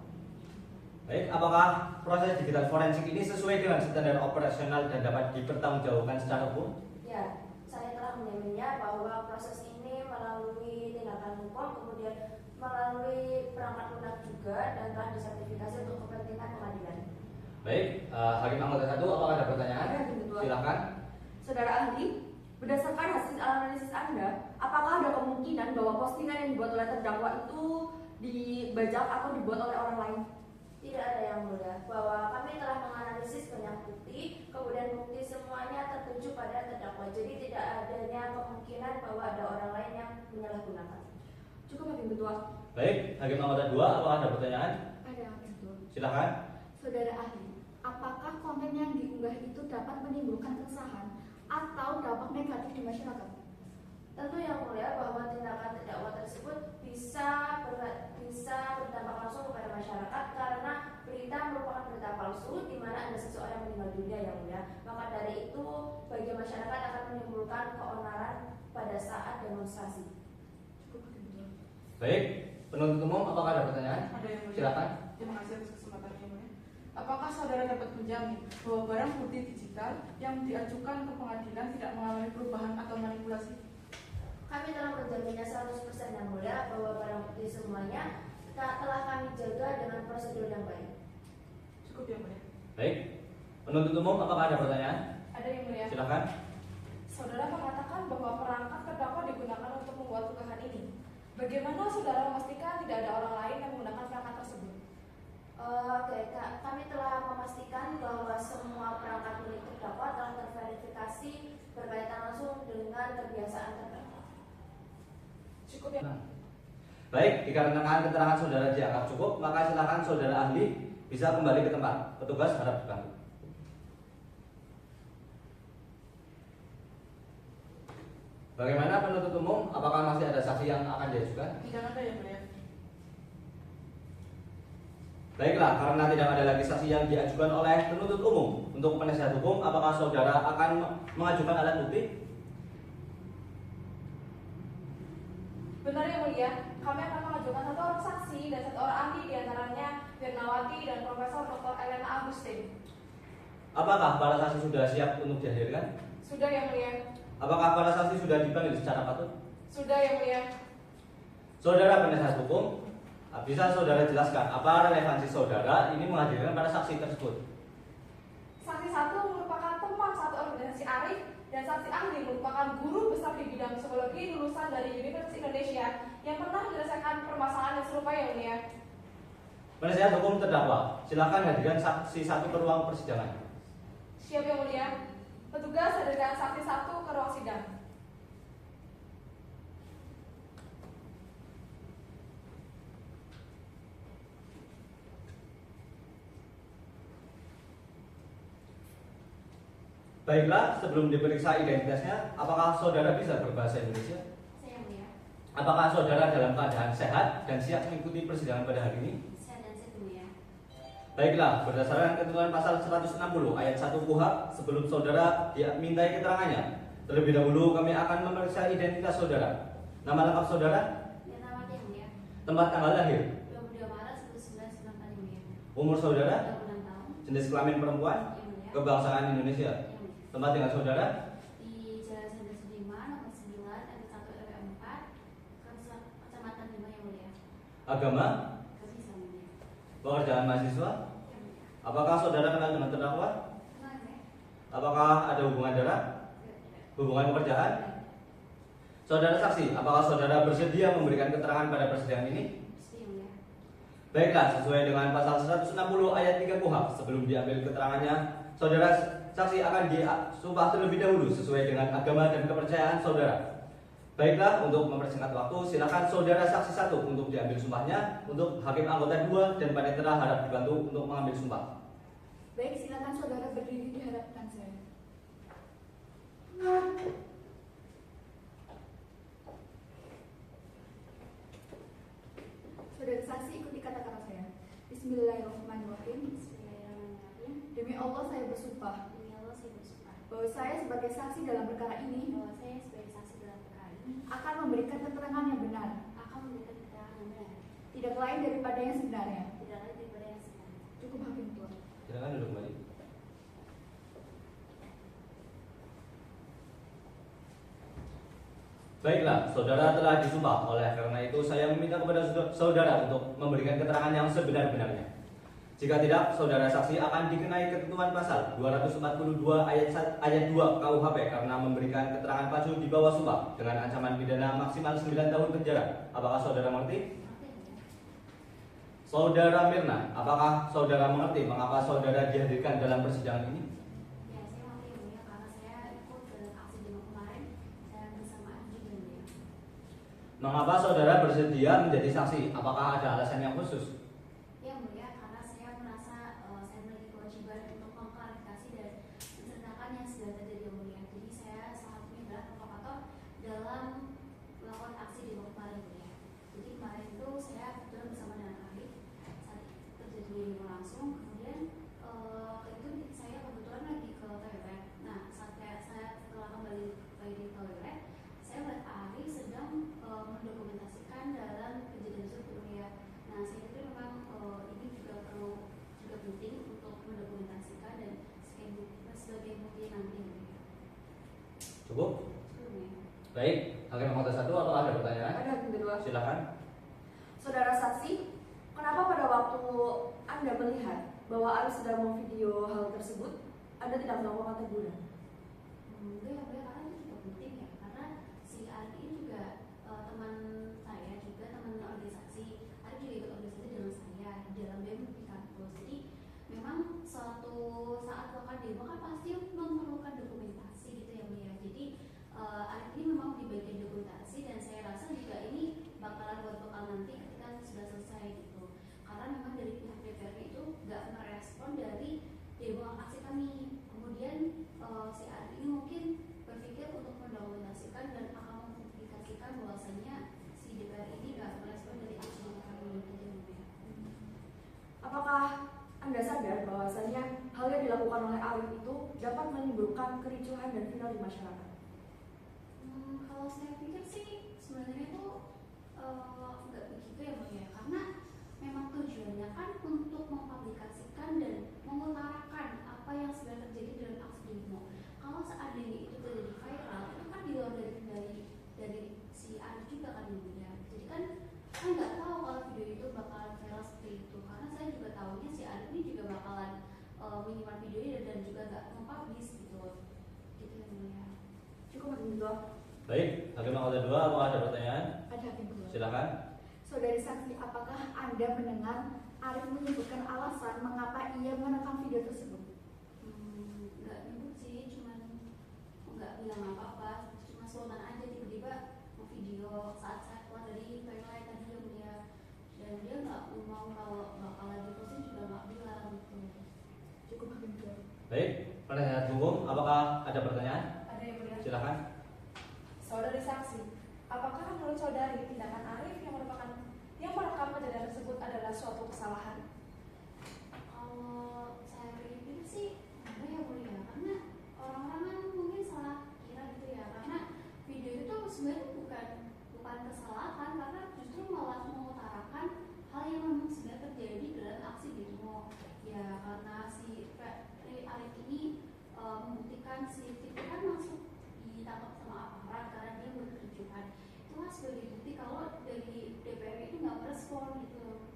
Baik, apakah proses digital forensik ini sesuai dengan standar operasional dan dapat dipertanggungjawabkan secara hukum? Ya, saya telah menyamainya bahwa proses ini melalui tindakan hukum, kemudian melalui perangkat lunak juga dan telah disertifikasi untuk kepentingan pengadilan. Baik, Hakim anggota 1, apakah ada pertanyaan? Ada, Ketua. Silakan. Saudara ahli, berdasarkan hasil analisis Anda, apakah ada kemungkinan bahwa postingan yang dibuat oleh terdakwa itu dibajak atau dibuat oleh orang lain? Tidak ada yang mulia, bahwa kami telah menganalisis banyak bukti, kemudian bukti semuanya tertuju pada terdakwa. Jadi tidak adanya kemungkinan bahwa ada orang lain yang menyalahgunakan. Cukup, Hakim Ketua. Baik, Hakim anggota 2, apakah ada pertanyaan? Ada, Hakim Ketua. Silakan. Saudara ahli, apakah konten yang diunggah itu dapat menimbulkan keresahan atau dampak negatif di masyarakat? Tentu yang mulia bahwa tindakan terdakwa tersebut bisa berdampak langsung kepada masyarakat karena berita merupakan berita palsu di mana ada seseorang meninggal dunia yang mulia. Maka dari itu bagi masyarakat akan menimbulkan keonaran pada saat demonstrasi. Cukup, Hakim Ketua. Baik, penuntut umum, apakah ada pertanyaan? Ada yang mulia. Silakan. Terima kasih atas kesempatan yang mulia. Apakah saudara dapat menjamin bahwa barang bukti digital yang diajukan ke pengadilan tidak mengalami perubahan atau manipulasi? Kami telah menjaminnya 100% yang mulia bahwa barang bukti semuanya telah kami jaga dengan prosedur yang baik. Cukup yang mulia. Baik, penuntut umum, apakah ada pertanyaan? Ada yang mulia. Silakan. Saudara mengatakan bahwa perangkat terdakwa digunakan untuk membuat unggahan ini. Bagaimana saudara memastikan tidak ada orang lain yang menggunakan perangkat tersebut? Oke, kami telah memastikan bahwa semua perangkat milik terdakwa telah terverifikasi berkaitan langsung dengan kebiasaan terdakwa. Cukup ya. Baik, dikarenakan keterangan saudara dianggap cukup, maka silakan saudara ahli bisa kembali ke tempat. Petugas harap dibantu. Bagaimana penuntut umum? Apakah masih ada saksi yang akan diajukan? Tidak ada yang mulia. Baiklah, karena tidak ada lagi saksi yang diajukan oleh penuntut umum untuk penasihat hukum, apakah saudara akan mengajukan alat bukti? Benar yang mulia, kami akan mengajukan satu orang saksi dan satu orang ahli diantaranya Wirnawati dan Profesor Dr. Elena Agustin. Apakah para saksi sudah siap untuk dihadirkan? Sudah yang mulia. Apakah para saksi sudah dipanggil secara patut? Sudah yang mulia. Saudara penasihat hukum, bisa saudara jelaskan apa relevansi saudara ini menghadirkan para saksi tersebut? Saksi satu merupakan teman satu organisasi Arif dan saksi ahli merupakan guru besar di bidang psikologi lulusan dari Universitas Indonesia yang pernah menyelesaikan permasalahan yang serupa yang mulia. Penasihat hukum terdakwa, silakan hadirkan saksi satu ke ruang persidangan. Siap yang mulia. Petugas hadirkan saksi satu ke ruang sidang. Baiklah, sebelum diperiksa identitasnya, apakah saudara bisa berbahasa Indonesia? Saya mulia. Apakah saudara dalam keadaan sehat dan siap mengikuti persidangan pada hari ini? Saya dan saya mulia. Baiklah, berdasarkan ketentuan pasal 160 ayat 1 KUHP, sebelum saudara dimintai keterangannya, terlebih dahulu kami akan memeriksa identitas saudara. Nama lengkap saudara? Wirnawati yang mulia. Tempat tanggal lahir? 22 Maret 1994 yang mulia. Umur saudara? 26 tahun. Jenis kelamin perempuan? Yang mulia. Kebangsaan Indonesia? Yang mulia. Tempat tinggal saudara? Di Jalan Jenderal Sudirman nomor 9 RT 1 RW 4 Kecamatan 5 yang mulia. Agama? Gak bisa mulia. Pekerjaan mahasiswa? Ya mulia. Apakah saudara kenal dengan terdakwa? Kenal ya? Apakah ada hubungan darah? Tidak. Hubungan pekerjaan? Saudara saksi, apakah saudara bersedia memberikan keterangan pada persidangan ini? Pasti ya mulia. Baiklah, sesuai dengan pasal 160 ayat 3 KUHP, sebelum diambil keterangannya, saudara saksi akan disumpah terlebih dahulu sesuai dengan agama dan kepercayaan saudara. Baiklah, untuk mempersingkat waktu, silakan saudara saksi 1 untuk diambil sumpahnya. Untuk hakim anggota 2 dan panitera harap dibantu untuk mengambil sumpah. Baik, silakan saudara berdiri di hadapan saya. Saudara saksi, ikuti kata-kata saya. Bismillahirrahmanirrahim. Bismillahirrahmanirrahim. Demi Allah saya bersumpah Demi Allah saya bersumpah bahwa saya sebagai saksi dalam perkara ini bahwa saya sebagai saksi dalam perkara ini akan memberikan keterangan yang benar, akan memberikan keterangan yang benar, tidak lain daripada yang sebenarnya. tidak lain daripada yang sebenarnya. Cukup hakim tua. Silakan duduk kembali. Baiklah, saudara telah disumpah. Oleh karena itu, saya meminta kepada saudara untuk memberikan keterangan yang sebenar-benarnya. Jika tidak, saudara saksi akan dikenai ketentuan pasal 242 ayat 2 KUHP karena memberikan keterangan palsu di bawah sumpah dengan ancaman pidana maksimal 9 tahun penjara. Apakah saudara mengerti? Oke ya. Saudara Mirna, apakah saudara mengerti mengapa saudara dihadirkan dalam persidangan ini? Ya, saya mengerti ya karena saya ikut dalam aksi demo kemarin dan bersamaan juga ya. Mengapa saudara bersedia menjadi saksi? Apakah ada alasan yang khusus? Ya mulia, karena saya merasa saya memiliki kewajiban untuk mengklarifikasi dan menceritakan yang sudah terjadi yang mulia. Jadi saya salah satunya adalah provokator dalam melakukan aksi demo kemarin mulia. Jadi kemarin itu saya kebetulan bersama dengan Arif saat terjadi demo langsung. Kemudian itu saya kebetulan lagi ke toilet. Nah saat saya setelah kembali lagi di toilet, saya melihat Arif sedang mendokumentasikan dalam kejadian tersebut mulia. Nah saya pikir memang ini juga penting untuk mendokumentasikan dan sebagai bukti nanti. Cukup? Sebelumnya. Baik, hakim anggota 1 atau ada pertanyaan? Ada hakim kedua. Silakan. Saudara saksi, kenapa pada waktu Anda melihat bahwa Arif sedang memvideo hal tersebut, Anda tidak melakukan teguran? Enggak ya, karena itu juga penting ya. Karena si Arif ini juga teman saya juga teman organisasi. Arif juga ikut organisasi dengan saya di dalam BEM di kampus. Jadi memang suatu saat melakukan demo kan pasti memerlukan dokumentasi gitu ya Mia. Jadi Arif ini memang di bagian dokumentasi dan saya rasa juga ini bakalan buat bekal nanti ketika sudah selesai gitu. Karena memang dari pihak DPR itu nggak merespon dari demo aksi kami. Kemudian si Arif ini mungkin berpikir untuk mendokumentasikan dan akan mempublikasikan bahwasanya si DPR ini nggak merespon dari aksi kami gitu ya. Apakah Anda sadar bahwasanya hal yang dilakukan oleh Arif itu dapat menimbulkan kericuhan dan final di masyarakat? Kalau saya pikir sih sebenarnya itu nggak begitu ya Bang ya, karena memang tujuannya kan untuk mempublikasikan dan mengutarakan apa yang sebenarnya terjadi dalam aksi demo. Kalau seandainya itu terjadi viral, itu kan di luar dari si Arif juga kan ya. Jadi kan saya nggak tahu kalau video itu bakalan viral seperti itu, karena saya juga tahunya si Arif ini juga bakalan menyimpan videonya dan juga nggak mempublish gitu ya Bang ya. Cukup hakim kedua. Baik, hakim anggota 2 atau ada pertanyaan? Ada hakim kedua. Silakan. Saudari saksi, apakah Anda mendengar Arif menyebutkan alasan mengapa ia merekam video tersebut? Nggak nyebut sih, cuman nggak bilang apa-apa, cuma spontan aja tiba-tiba mau video saat saya keluar dari toilet tadi ya dia, dan dia nggak mau kalau bakal lagi posting juga nggak bilang gitu. Cukup hakim kedua. Baik, penasihat hukum, apakah ada pertanyaan? Ada yang mulia. Silakan. Saudari saksi, apakah menurut saudari tindakan Arif yang merekam kejadian tersebut adalah suatu kesalahan? Kalau saya pikir sih ada ya mulia, karena orang-orang kan mungkin salah kira gitu ya, karena video itu sebenarnya bukan kesalahan, karena justru malah mengutarakan hal yang memang sebenarnya terjadi dalam aksi demo ya, karena si Arif ini membuktikan si Fikri kan masuk ditangkap sama aparat karena dia berkericuhan. Itu kan sebagai bukti kalau dari DPR itu nggak merespon direspon gitu.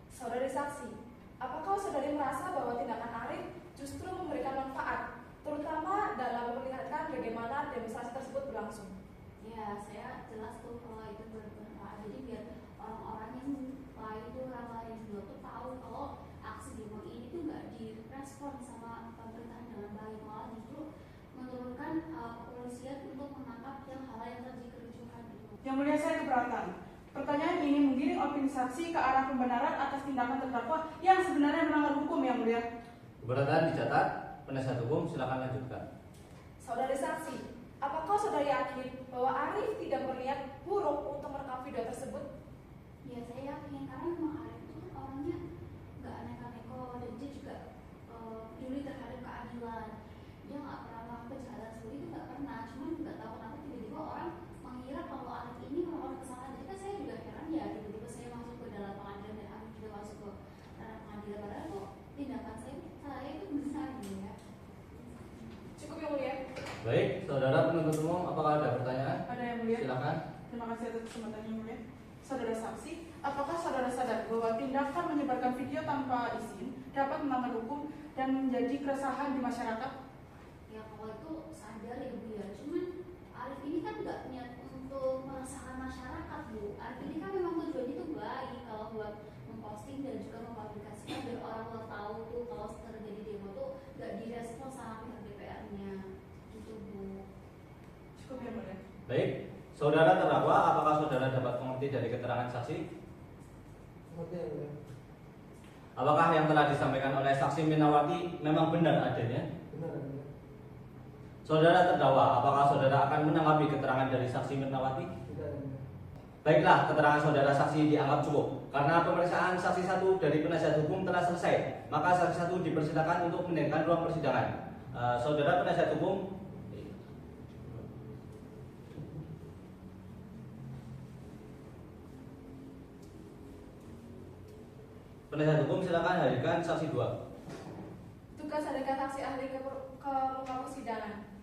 Saudari saksi, apakah saudari merasa bahwa tindakan Arif justru memberikan manfaat, terutama dalam memperlihatkan bagaimana demonstrasi tersebut berlangsung? Ya, saya jelas tuh kalau itu bermanfaat. Jadi biar orang-orang yang lain tuh, orang lain juga tuh tahu kalau aksi demo ini tuh nggak direspon sama pemerintahan dengan baik, malah justru menurunkan kepolisian untuk menangkap yang hal yang terjadi kerucuhan gitu. Yang mulia, saya keberatan. Pertanyaan ini menggiring opini saksi ke arah pembenaran atas tindakan terdakwa yang sebenarnya melanggar hukum, Yang Mulia. Keberatan dicatat. Penasihat hukum silakan lanjutkan. Saudari saksi, apakah saudari yakin bahwa Arif tidak berniat buruk untuk merekam video tersebut? Ya saya yakin karena memang Arif itu kan orangnya nggak neko-neko dan dia juga peduli terhadap keadilan. Dia nggak pernah melakukan kejahatan seperti itu, nggak pernah. Cuman nggak tahu kenapa tiba-tiba orang mengira kalau Arif ini melakukan kesalahan. Jadi kan saya juga heran ya, tiba-tiba saya masuk ke dalam pengadilan dan Arif juga masuk ke dalam pengadilan, padahal kok tindakan saya itu besar gitu ya. Cukup, Yang Mulia. Baik, saudara penuntut umum, apakah ada pertanyaan? Ada, Yang Mulia. Silakan. Terima kasih atas kesempatan, Yang Mulia. Saudara saksi, apakah saudara sadar bahwa tindakan menyebarkan video tanpa izin dapat melanggar hukum dan menjadi keresahan di masyarakat? Ya kalau itu sadar ya Bu ya, cuman Arif ini kan nggak niat untuk meresahkan masyarakat Bu. Arif ini kan memang tujuannya itu baik, kalau buat memposting dan juga mempublikasikan biar orang luar tahu tuh kalau terjadi demo tuh nggak direspon sama pihak DPR-nya gitu Bu. Cukup, Yang Mulia. Baik, saudara terdakwa, apakah saudara dapat mengerti dari keterangan saksi? Mengerti, Yang Mulia? Apakah yang telah disampaikan oleh saksi Minawati memang benar adanya? Benar, Yang Mulia? Saudara terdakwa, apakah saudara akan menanggapi keterangan dari saksi Minawati? Tidak, Yang Mulia. Baiklah, keterangan saudara saksi dianggap cukup. Karena pemeriksaan saksi 1 dari penasihat hukum telah selesai, maka saksi 1 dipersilakan untuk meninggalkan ruang persidangan. Saudara penasihat hukum, penasihat hukum silakan hadirkan saksi 2. Tugas hadirkan saksi ahli ke muka persidangan.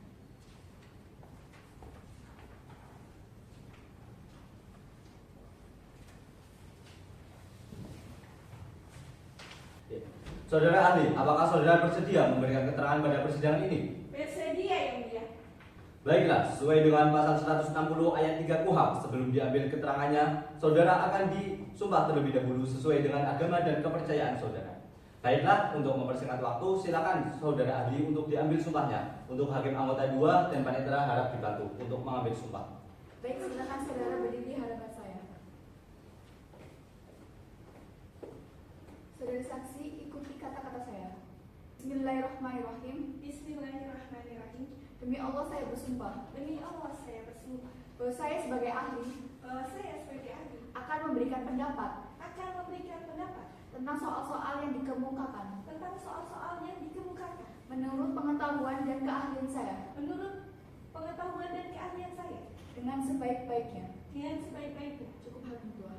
Saudara ahli, apakah saudara bersedia memberikan keterangan pada persidangan ini? Bersedia Yang Mulia. Baiklah, sesuai dengan pasal 160 ayat 3 KUHP, sebelum diambil keterangannya, saudara akan disumpah terlebih dahulu sesuai dengan agama dan kepercayaan saudara. Baiklah, untuk mempersingkat waktu, silakan saudara ahli untuk diambil sumpahnya. Untuk hakim anggota 2 dan panitera harap dibantu untuk mengambil sumpah. Baik, silakan saudara berdiri di hadapan saya. Saudara saksi, ikuti kata-kata saya. Bismillahirrahmanirrahim. Bismillahirrahmanirrahim. Demi Allah saya bersumpah Demi Allah saya bersumpah bahwa saya sebagai ahli bahwa saya sebagai ahli akan memberikan pendapat akan memberikan pendapat tentang soal-soal yang dikemukakan tentang soal-soal yang dikemukakan menurut pengetahuan dan keahlian saya menurut pengetahuan dan keahlian saya dengan sebaik-baiknya. dengan sebaik-baiknya. Cukup hakim tua.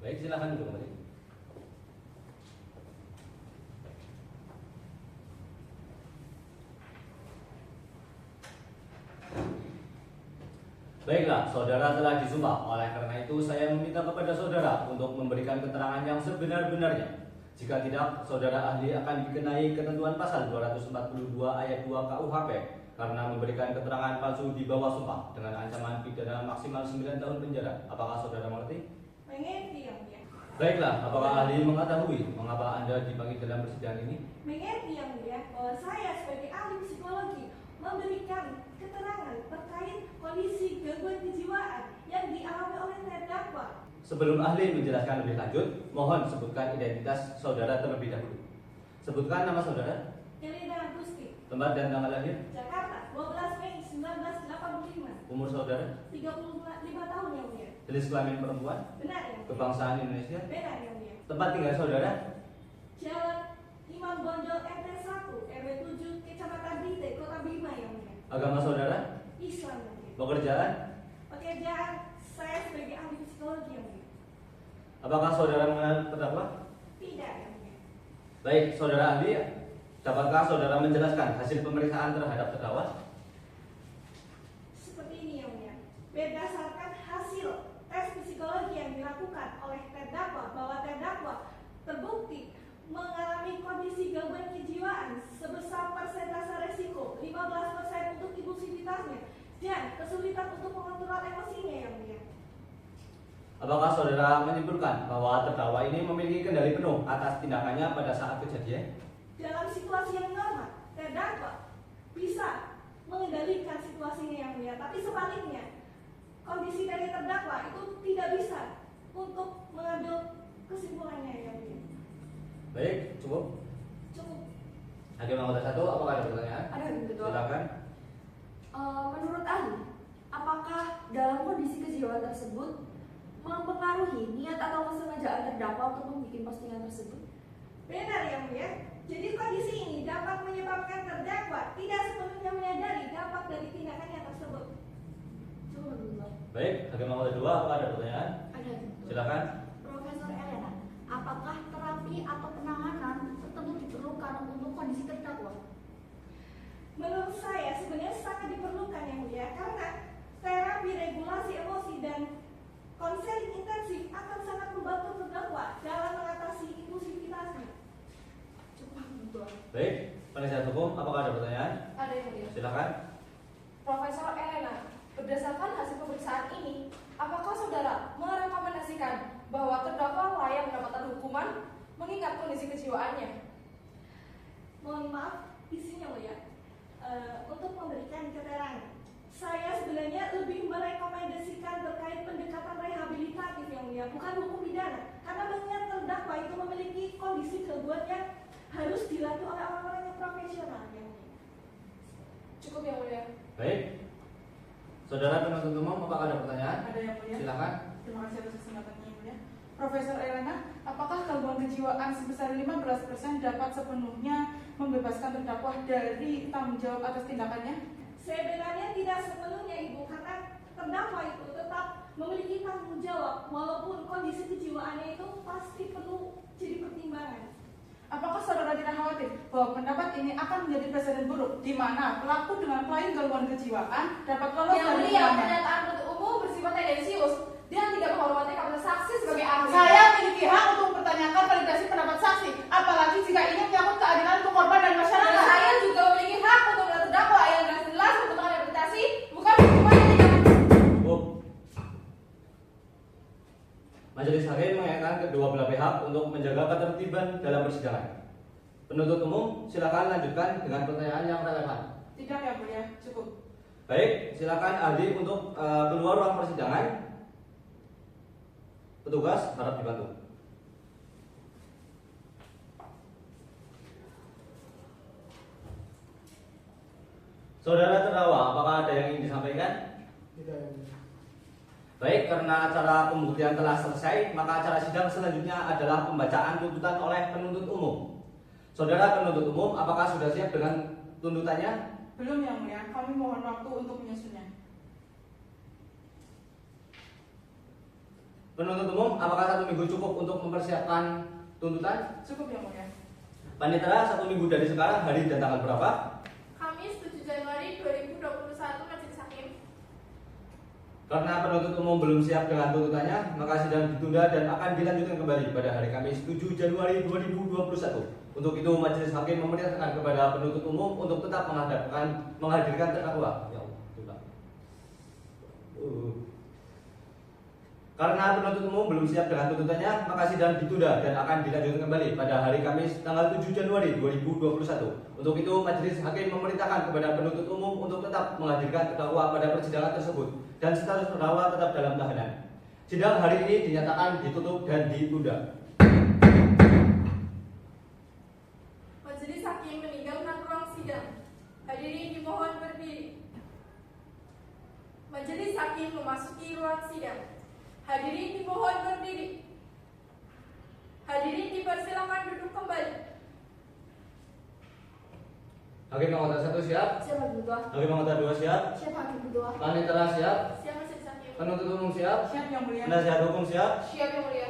Baik, silakan duduk kembali. Baiklah, saudara telah disumpah. Oleh karena itu, saya meminta kepada saudara untuk memberikan keterangan yang sebenar-benarnya. Jika tidak, saudara ahli akan dikenai ketentuan pasal 242 ayat 2 KUHP karena memberikan keterangan palsu di bawah sumpah dengan ancaman pidana maksimal 9 tahun penjara. Apakah saudara mengerti? Mengerti Yang Mulia. Baiklah, apakah ahli mengetahui mengapa Anda dipanggil dalam persidangan ini? Mengerti Yang Mulia bahwa saya sebagai ahli psikologi memberikan keterangan terkait kondisi gangguan kejiwaan yang dialami oleh terdakwa. Sebelum ahli menjelaskan lebih lanjut, mohon sebutkan identitas saudara terlebih dahulu. Sebutkan nama saudara, Elena Gusti, tempat dan tanggal lahir, Jakarta, 12 Mei 1985, umur saudara, 35 tahun Yang Mulia. jenis kelamin perempuan, Benar Yang Mulia. kebangsaan Indonesia, Benar Yang Mulia. tempat tinggal saudara, Jalan Imam Bonjol RT 1 RW 7 Kecamatan Binte, Kota Bima Yang Mulia. agama saudara, Islam Yang Mulia. pekerjaan, Pekerjaan saya sebagai ahli psikologi Yang Mulia. apakah saudara mengenal terdakwa? Tidak Yang Mulia. Baik, saudara ahli, dapatkah saudara menjelaskan hasil pemeriksaan terhadap terdakwa? Seperti ini Yang Mulia. Berdasarkan hasil tes psikologi yang dilakukan oleh terdakwa dan kesulitan untuk mengontrol emosinya yang mulia. Apakah saudara menyimpulkan bahwa terdakwa ini memiliki kendali penuh atas tindakannya pada saat kejadian? Dalam situasi yang normal, terdakwa bisa mengendalikan situasinya yang mulia, tapi sebaliknya kondisi dari terdakwa itu tidak bisa untuk mengambil kesimpulannya yang mulia. Baik, cukup. Cukup. Hakim anggota 1, apakah ada pertanyaan? Ada Hakim Ketua. Silakan. Menurut ahli, apakah dalam kondisi kejiwaan tersebut mempengaruhi niat atau kesengajaan terdakwa untuk membuat postingan tersebut? Benar yang mulia. Jadi kondisi ini dapat menyebabkan terdakwa tidak sepenuhnya menyadari dampak dari tindakannya tersebut. Coba dulu. Baik, hakim anggota 2, apakah ada pertanyaan? Ada Hakim Ketua. Silakan. Profesor Elena, apakah terapi atau penanganan tertentu diperlukan untuk kondisi terdakwa? Menurut saya sebenarnya sangat diperlukan yang mulia, karena terapi regulasi emosi dan konseling intensif akan sangat membantu terdakwa dalam mengatasi impulsivitasnya. Coba Ketua. Baik, penasihat hukum, apakah ada pertanyaan? Ada yang mulia. Silakan. Profesor Elena, berdasarkan hasil pemeriksaan ini, apakah saudara merekomendasikan bahwa terdakwa layak mendapatkan hukuman mengingat kondisi kejiwaannya? Mohon maaf, isinya mulia. Untuk memberikan keterangan, saya sebenarnya lebih merekomendasikan terkait pendekatan rehabilitatif yang mulia, bukan hukum pidana, karena mengingat terdakwa itu memiliki kondisi gangguan yang harus dilatih oleh orang-orang yang profesional yang mulia. Cukup yang mulia. Baik. Saudara penuntut umum, apakah ada pertanyaan? Ada yang mulia. Silakan. Terima kasih atas kesempatannya yang mulia. Profesor Elena, apakah gangguan kejiwaan sebesar 15% dapat sepenuhnya membebaskan terdakwa dari tanggung jawab atas tindakannya? Sebenarnya tidak sepenuhnya Ibu, karena terdakwa itu tetap memiliki tanggung jawab walaupun kondisi kejiwaannya itu pasti perlu jadi pertimbangan. Apakah saudara tidak khawatir bahwa pendapat ini akan menjadi presiden buruk di mana pelaku dengan klien gangguan kejiwaan dapat lolos Yang dari mulia, hukuman? pernyataan penuntut umum bersifat tendensius dan tidak menghormati kapasitas saksi sebagai ahli. Saya memiliki hak untuk mempertanyakan validasi pendapat saksi, apalagi jika ini menyangkut keadilan untuk korban dan Dan masyarakat. saya juga memiliki hak untuk melihat terdakwa yang jelas membutuhkan rehabilitasi, bukan hukuman yang tidak. Cukup. Majelis hakim mengingatkan kedua belah pihak untuk menjaga ketertiban dalam persidangan. Penuntut umum, silakan lanjutkan dengan pertanyaan yang relevan. Tidak ya mulia, cukup. Baik, silakan ahli untuk keluar ruang persidangan. Petugas harap dibantu. Saudara terdakwa, apakah ada yang ingin disampaikan? Tidak yang mulia. Baik, karena acara pembuktian telah selesai, maka acara sidang selanjutnya adalah pembacaan tuntutan oleh penuntut umum. Saudara penuntut umum, apakah sudah siap dengan tuntutannya? Belum yang mulia, kami mohon waktu untuk menyusunnya. Penuntut umum, apakah 1 minggu cukup untuk mempersiapkan tuntutan? Cukup yang mulia. Panitera, 1 minggu dari sekarang, hari dan tanggal berapa? Kamis 7 Januari 2021 Majelis Hakim. Karena penuntut umum belum siap dengan tuntutannya, maka sidang ditunda dan akan dilanjutkan kembali pada hari Kamis 7 Januari 2021. Untuk itu, Majelis Hakim memerintahkan kepada penuntut umum untuk tetap menghadirkan terdakwa. Ya Allah, Tuhan. Karena penuntut umum belum siap dengan tuntutannya, maka sidang ditunda dan akan dilanjutkan kembali pada hari Kamis tanggal 7 Januari 2021. Untuk itu, Majelis Hakim memerintahkan kepada penuntut umum untuk tetap menghadirkan terdakwa pada persidangan tersebut dan status terdakwa tetap dalam tahanan. Sidang hari ini dinyatakan ditutup dan ditunda. Majelis Hakim meninggalkan ruang sidang. Hadirin dimohon berdiri. Majelis Hakim memasuki ruang sidang. Hadirin dimohon berdiri. Hadirin dipersilakan duduk kembali. Hakim anggota 1 siap? Siap Hakim Ketua. Hakim anggota 2 siap? Siap Hakim Ketua. Panitera siap? Siap Majelis Hakim. Penuntut umum siap? Siap yang mulia. Penasihat hukum siap? Siap yang mulia.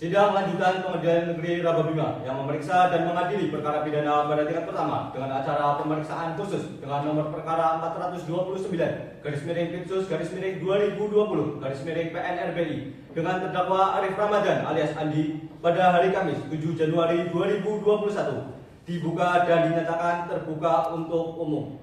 Sidang lanjutan Pengadilan Negeri Rababima yang memeriksa dan mengadili perkara pidana pada tingkat pertama dengan acara pemeriksaan khusus dengan nomor perkara 429 /Pidsus/2020 /PNRBI dengan terdakwa Arif Ramadan alias Andi pada hari Kamis 7 Januari 2021 dibuka dan dinyatakan terbuka untuk umum.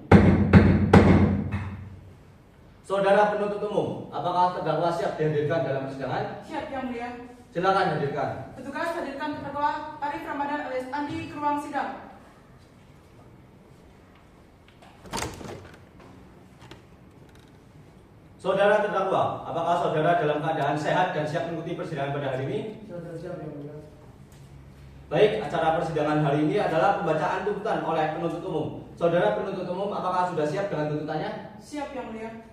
Saudara penuntut umum, apakah terdakwa siap dihadirkan dalam persidangan? Siap Yang Mulia. Silakan hadirkan. Petugas hadirkan terdakwa Arif Ramadan alias Andi ke ruang sidang. Saudara terdakwa, apakah saudara dalam keadaan sehat dan siap mengikuti persidangan pada hari ini? Sudah siap Yang Mulia. Baik, acara persidangan hari ini adalah pembacaan tuntutan oleh penuntut umum. Saudara penuntut umum, apakah sudah siap dengan tuntutannya? Siap Yang Mulia.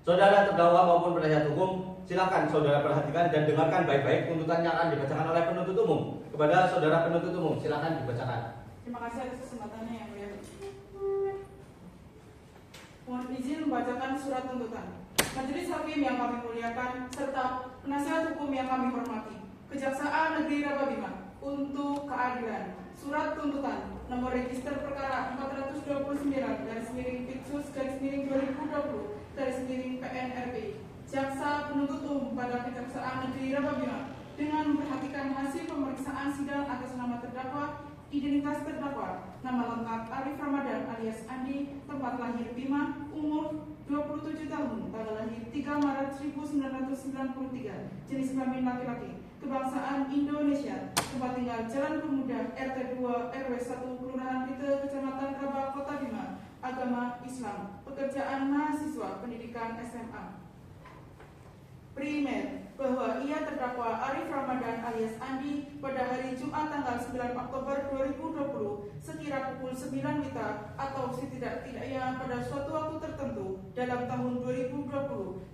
Saudara terdakwa maupun penasihat hukum, silakan saudara perhatikan dan dengarkan baik-baik tuntutan yang akan dibacakan oleh penuntut umum. Kepada saudara penuntut umum, silakan dibacakan. Terima kasih atas kesempatannya Yang Mulia. Mohon izin membacakan surat tuntutan. Majelis Hakim yang kami muliakan serta penasihat hukum yang kami hormati. Kejaksaan Negeri Rababima untuk keadilan. Surat tuntutan nomor register perkara 420/Pitsus/2020/PNRB. Jaksa penuntut umum pada Kejaksaan Negeri Rababima dengan memperhatikan hasil pemeriksaan sidang atas nama terdakwa, identitas terdakwa, nama lengkap Arif Ramadan alias Andi, tempat lahir Bima, umur 27 tahun, tanggal lahir 3 Maret 1993, jenis kelamin laki-laki, kebangsaan Indonesia, tempat tinggal Jalan Pemuda, RT 2 RW 1, Kelurahan Rite, Kecamatan Rabah, Kota Bima, agama Islam, pekerjaan mahasiswa, pendidikan SMA. Primer, bahwa ia terdakwa Arif Ramadan alias Andi pada hari Jumat tanggal 9 Oktober 2020 sekira pukul 9 WITA atau setidak-tidaknya pada suatu waktu tertentu dalam tahun 2020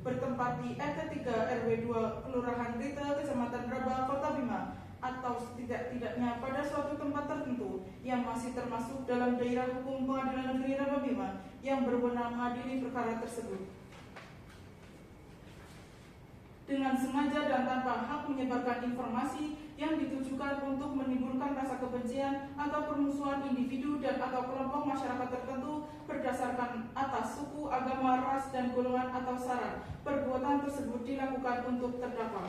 bertempat di RT 3 RW 2 Kelurahan Rite, Kecamatan Rabah, Kota Bima atau setidak-tidaknya pada suatu tempat tertentu yang masih termasuk dalam daerah hukum Pengadilan Negeri Rababima yang berwenang mengadili perkara tersebut. Dengan sengaja dan tanpa hak menyebarkan informasi yang ditujukan untuk menimbulkan rasa kebencian atau permusuhan individu dan atau kelompok masyarakat tertentu berdasarkan atas suku, agama, ras, dan golongan atau syarat. Perbuatan tersebut dilakukan untuk terdakwa.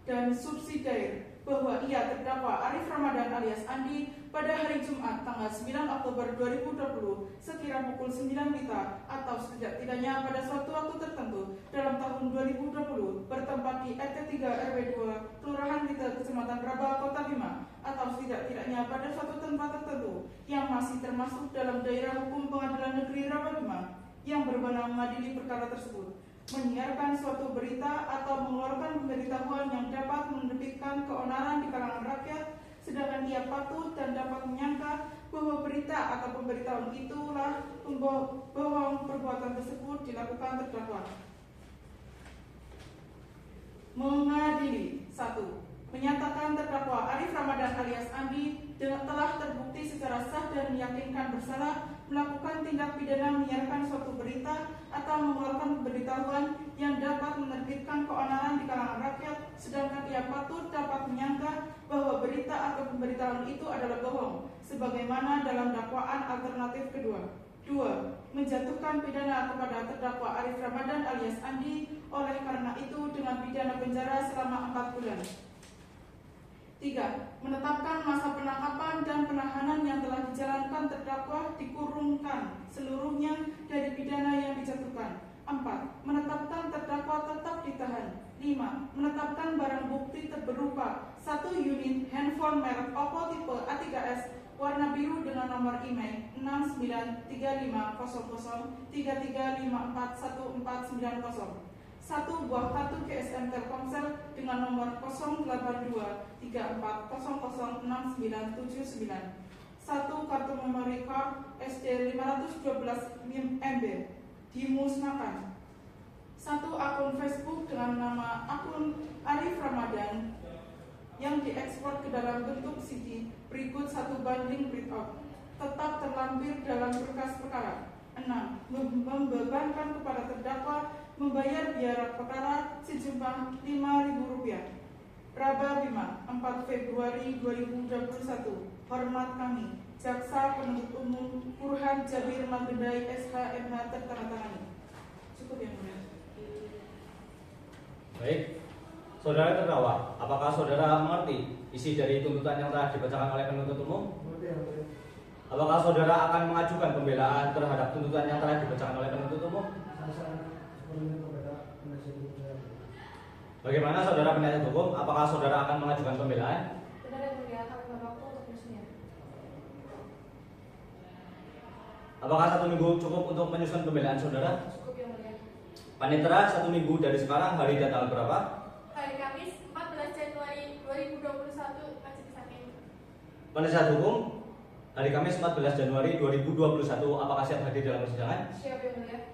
Dan subsidiar bahwa ia terdakwa Arif Ramadan alias Andi pada hari Jumat tanggal 9 Oktober 2020 sekira pukul 9 WITA atau setidak-tidaknya pada suatu waktu tertentu dalam tahun 2020 bertempat di RT 3 RW 2 Kelurahan Rite, Kecamatan Rabah, Kota Bima atau setidak-tidaknya pada suatu tempat tertentu yang masih termasuk dalam daerah hukum Pengadilan Negeri Rababima yang berwenang mengadili perkara tersebut. Menyiarkan suatu berita atau mengeluarkan pemberitahuan yang dapat menerbitkan keonaran di kalangan rakyat, sedangkan ia patut dan dapat menyangka bahwa berita atau pemberitahuan itulah pembohong perbuatan tersebut dilakukan terdakwa. Mengadili 1. Menyatakan terdakwa Arif Ramadan alias Andi telah terbukti secara sah dan meyakinkan bersalah melakukan tindak pidana menyiarkan suatu berita atau mengeluarkan pemberitahuan yang dapat menerbitkan keonaran di kalangan rakyat, sedangkan ia patut dapat menyangka bahwa berita atau pemberitahuan itu adalah bohong, sebagaimana dalam dakwaan alternatif kedua. 2. Menjatuhkan pidana kepada terdakwa Arif Ramadan alias Andi oleh karena itu dengan pidana penjara selama 4 bulan. 3. Menetapkan masa penangkapan dan penahanan yang telah dijalankan terdakwa dikurungkan seluruhnya dari pidana yang dijatuhkan. 4. Menetapkan terdakwa tetap ditahan. 5. Menetapkan barang bukti berupa 1 unit handphone merek Oppo tipe A3s warna biru dengan nomor IMEI 69350033541490. 1 buah kartu GSM Telkomsel dengan nomor 08234006979. 1 kartu memory card SD 512 MB dimusnahkan. 1 akun Facebook dengan nama akun Arif Ramadan yang diekspor ke dalam bentuk CD berikut 1 banding printout tetap terlampir dalam berkas perkara. 6. Membebankan kepada terdakwa membayar biaya perkara sejumlah Rp5.000. Rababima, 4 Februari 2021. Hormat kami, Jaksa Penuntut Umum Burhan Jabir Magendai SH.MH tertandatangani. Cukup yang mulia. Baik, saudara terdakwa, apakah saudara mengerti isi dari tuntutan yang telah dibacakan oleh penuntut umum? Mengerti, Yang Mulia. Apakah saudara akan mengajukan pembelaan terhadap tuntutan yang telah dibacakan oleh penuntut umum? Saya sangat sepenuhnya kepada penasihat hukum saya. Bagaimana saudara penasihat hukum? Apakah saudara akan mengajukan pembelaan? Benar yang mulia, kami berwaktu untuk menyusunnya. Apakah 1 minggu cukup untuk menyusun pembelaan saudara? Cukup yang mulia. Panitera 1 minggu dari sekarang, hari dan tanggal berapa? Hari Kamis 14 Januari 2021, Majelis Hakim. Penasihat hukum, hari Kamis 14 Januari 2021, apakah siap hadir dalam persidangan? Siap yang mulia.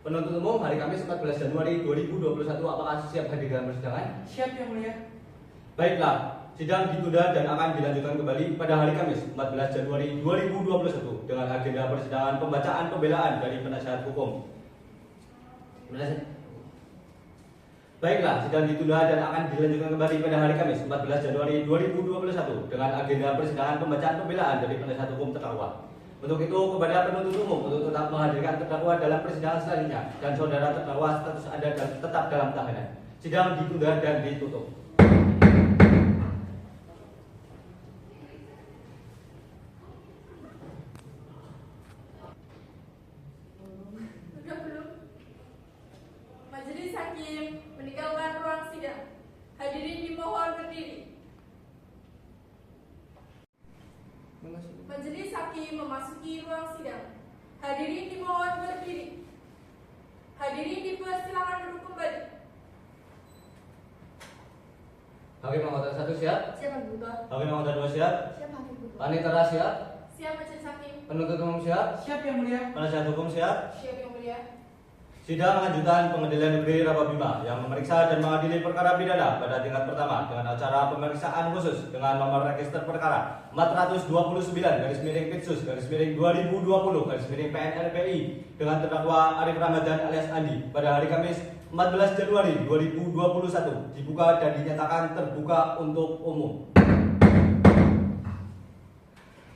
Penuntut umum, hari Kamis 14 Januari 2021, apakah siap hadir dalam persidangan? Siap yang mulia. Baiklah, sidang ditunda dan akan dilanjutkan kembali pada hari Kamis 14 Januari 2021 dengan agenda persidangan pembacaan pembelaan dari penasihat hukum. Baiklah, sidang ditunda dan akan dilanjutkan kembali pada hari Kamis 14 Januari 2021 dengan agenda persidangan pembacaan pembelaan dari penasihat hukum terdakwa. Untuk itu, kepada penuntut umum untuk tetap menghadirkan terdakwa dalam persidangan selanjutnya dan saudara terdakwa status Anda tetap dalam tahanan. Sidang ditunda dan ditutup. Sudah belum? Majelis Hakim meninggalkan ruang sidang. Hadirin dimohon berdiri. Majelis Hakim memasuki ruang sidang. Hadirin dimohon berdiri. Hadirin dipersilakan duduk kembali. Hakim anggota 1 siap? Siap Hakim Butuh. Hakim anggota 2 siap? Siap Hakim Butuh. Panitera siap? Siap Majelis Hakim. Penuntut umum siap? Siap yang mulia. Penasihat hukum siap? Siap yang mulia. Sidang lanjutan Pengadilan Negeri Rapabima yang memeriksa dan mengadili perkara pidana pada tingkat pertama dengan acara pemeriksaan khusus dengan nomor register perkara 429/Pitsus/2020/PNRPI dengan terdakwa Arif Ramadan alias Andi pada hari Kamis 14 Januari 2021 dibuka dan dinyatakan terbuka untuk umum.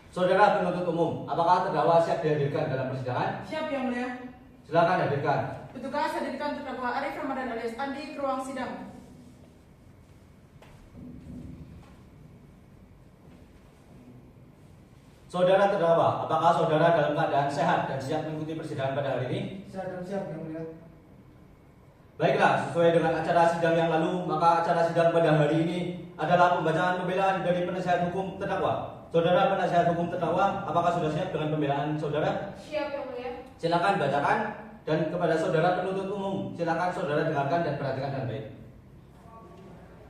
Saudara penuntut umum, apakah terdakwa siap dihadirkan dalam persidangan? Siap yang mulia. Silakan hadirkan. Petugas hadirkan terdakwa Arif Ramadan alias Andi ke ruang sidang. Saudara terdakwa, apakah saudara dalam keadaan sehat dan siap mengikuti persidangan pada hari ini? Saya akan siap yang mulia. Baiklah, sesuai dengan acara sidang yang lalu, maka acara sidang pada hari ini adalah pembacaan pembelaan dari penasihat hukum terdakwa. Saudara penasihat hukum terdakwa, apakah sudah siap dengan pembelaan saudara? Siap yang mulia. Silakan bacakan, dan kepada saudara penuntut umum, silakan saudara dengarkan dan perhatikan dengan baik.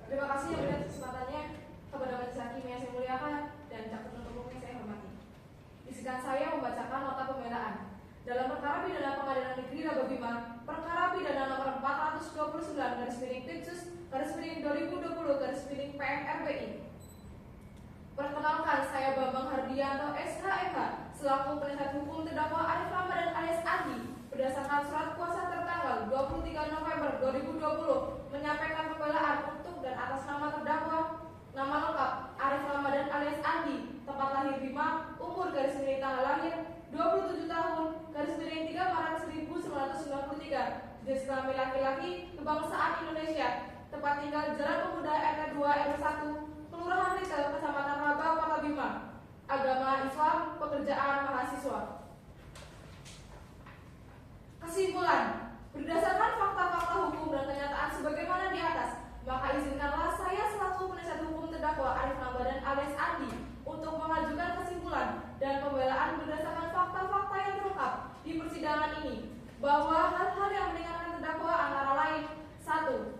Terima kasih yang mulia atas kesempatannya. Kepada Majelis Hakim yang saya muliakan dan jaksa penuntut umum yang saya hormati. Izinkan saya membacakan nota pembelaan dalam perkara pidana Pengadilan Negeri Rapabima, perkara pidana nomor 429/Pitsus/2020/PNRPI. Perkenalkan, saya Bambang Hardianto SHMH selaku penasihat hukum terdakwa Arif Ramadan alias Andi berdasarkan surat kuasa tertanggal 23 November 2020 menyampaikan pembelaan untuk dan atas nama terdakwa. Nama lengkap Arif Ramadan alias Andi, tempat lahir Bima, umur tanggal lahir 27 tahun, 3 Maret 1993, jenis kelamin laki-laki, kebangsaan Indonesia, tempat tinggal Jalan Pemuda RT 2 RW 1, Kelurahan Ritel, Kecamatan Raba, Kota Bima, agama Islam, pekerjaan mahasiswa. Kesimpulan, berdasarkan fakta-fakta hukum dan kenyataan sebagaimana di atas, maka izinkanlah saya selaku penasihat hukum terdakwa Arif Ramadan alias Andi untuk mengajukan kesimpulan dan pembelaan berdasarkan fakta-fakta yang terungkap di persidangan ini bahwa hal-hal yang meringankan terdakwa antara lain: 1.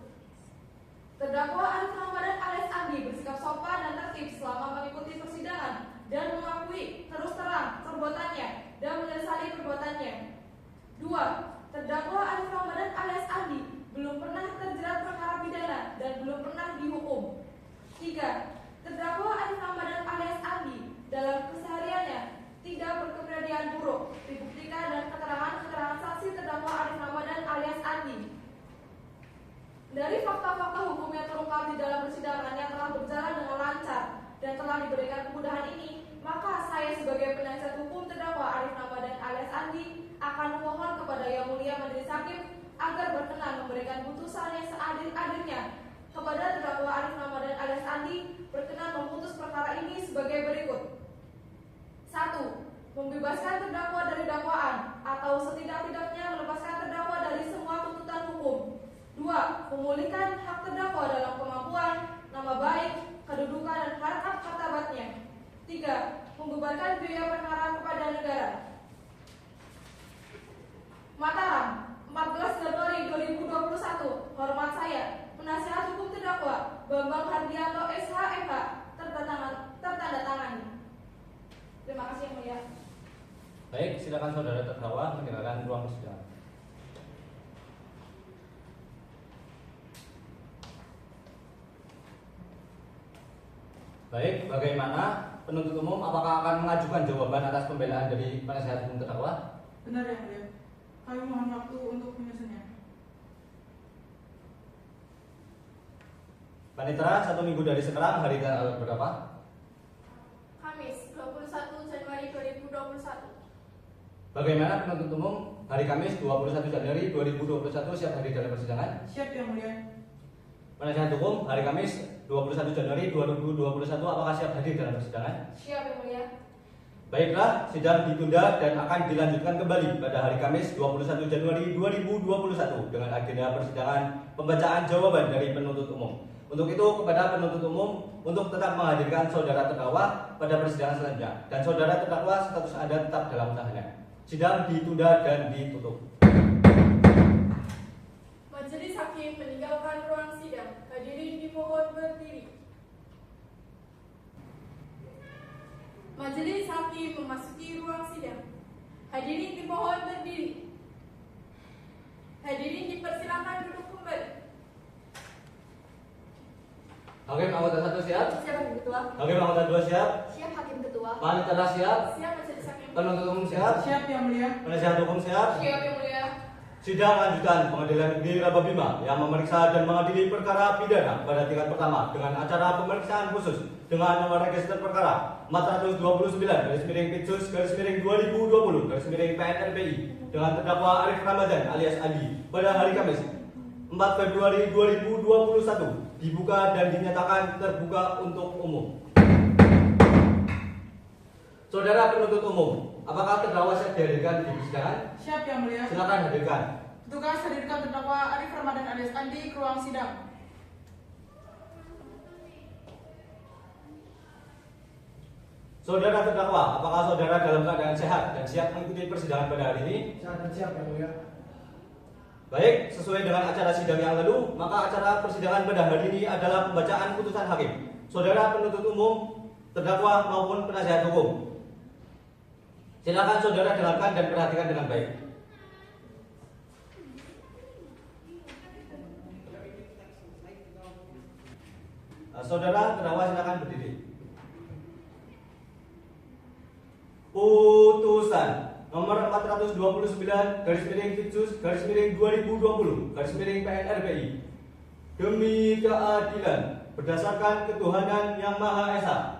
Terdakwa Arif Ramadan alias Andi bersikap sopan dan tertib selama mengikuti persidangan dan mengakui terus terang perbuatannya dan menyesali perbuatannya. 2. Terdakwa Arif Ramadan alias Andi belum pernah terjerat perkara pidana dan belum pernah dihukum. 3. Terdakwa Arif Ramadan alias Andi dalam kesehariannya tidak berkepribadian buruk, dibuktikan dan keterangan-keterangan saksi terdakwa Arif Ramadan alias Andi. Dari fakta-fakta hukum yang terungkap di dalam persidangan yang telah berjalan dengan lancar dan telah diberikan kemudahan ini, maka saya sebagai penasihat hukum terdakwa Arif Ramadan alias Andi akan memohon kepada Yang Mulia Majelis Hakim agar berkenan memberikan putusan yang seadil-adilnya kepada terdakwa Arif Ramadan alias Andi, berkenan memutus perkara ini sebagai berikut. 1. membebaskan terdakwa dari dakwaan atau setidak-tidaknya melepaskan terdakwa dari semua tuntutan hukum. 2. Memulihkan hak terdakwa dalam kemampuan, nama baik, kedudukan dan harkat martabatnya. 3. Membebankan biaya perkara kepada negara. Mataram, 14 Januari 2021. Hormat saya, penasihat hukum terdakwa Bambang Hardianto SH.MH, tertanda tangani. Terima kasih yang mulia. Baik, silakan saudara terdakwa meninggalkan ruang persidangan. Baik, bagaimana penuntut umum apakah akan mengajukan jawaban atas pembelaan dari penasihat hukum terdakwa? Benar yang mulia. Kami mohon waktu untuk menyusunnya. Panitera, 1 minggu dari sekarang hari tanggal berapa? Kamis 21 Januari 2021. Bagaimana penuntut umum hari Kamis 21 Januari 2021 siap hadir dalam persidangan? Siap yang mulia. Penasihat hukum hari Kamis 21 Januari 2021 apakah siap hadir dalam persidangan? Siap yang mulia. Baiklah, sidang ditunda dan akan dilanjutkan kembali pada hari Kamis 21 Januari 2021 dengan agenda persidangan pembacaan jawaban dari penuntut umum. Untuk itu kepada penuntut umum untuk tetap menghadirkan saudara terdakwa pada persidangan selanjutnya dan saudara terdakwa status Anda tetap dalam tahanan. Sidang ditunda dan ditutup. Majelis hakim meninggalkan ruang sidang. Hadirin dimohon berdiri. Majelis hakim memasuki ruang sidang. Hadirin dimohon berdiri. Hadirin dipersilakan duduk kembali. Hakim anggota 1 siap? Siap Hakim Ketua. Hakim anggota 2 siap? Siap Hakim Ketua. Panitera siap? Siap majelis hakim. Penuntut umum siap? Siap yang mulia. Penasihat hukum siap? Siap yang mulia. Sidang lanjutan Pengadilan Negeri Rababima yang memeriksa dan mengadili perkara pidana pada tingkat pertama dengan acara pemeriksaan khusus dengan nomor register perkara 429/Pitsus/2020/PNRBI dengan terdakwa Arif Ramadan alias Adi pada hari Kamis 4 Februari 2021 dibuka dan dinyatakan terbuka untuk umum. Saudara penuntut umum, apakah terdakwa siap dihadirkan di persidangan? Siap yang mulia. Silakan hadirkan. Petugas hadirkan terdakwa Arif Ramadan alias Andi ke ruang sidang. Saudara terdakwa, apakah saudara dalam keadaan sehat dan siap mengikuti persidangan pada hari ini? Sehat dan siap yang mulia. Baik, sesuai dengan acara sidang yang lalu, maka acara persidangan pada hari ini adalah pembacaan putusan hakim. Saudara penuntut umum, terdakwa maupun penasihat hukum. Silakan saudara dengarkan dan perhatikan dengan baik. Saudara terdakwa silakan berdiri. Putusan nomor 429/Pitsus/2020/PNRBI demi keadilan berdasarkan ketuhanan yang Maha Esa.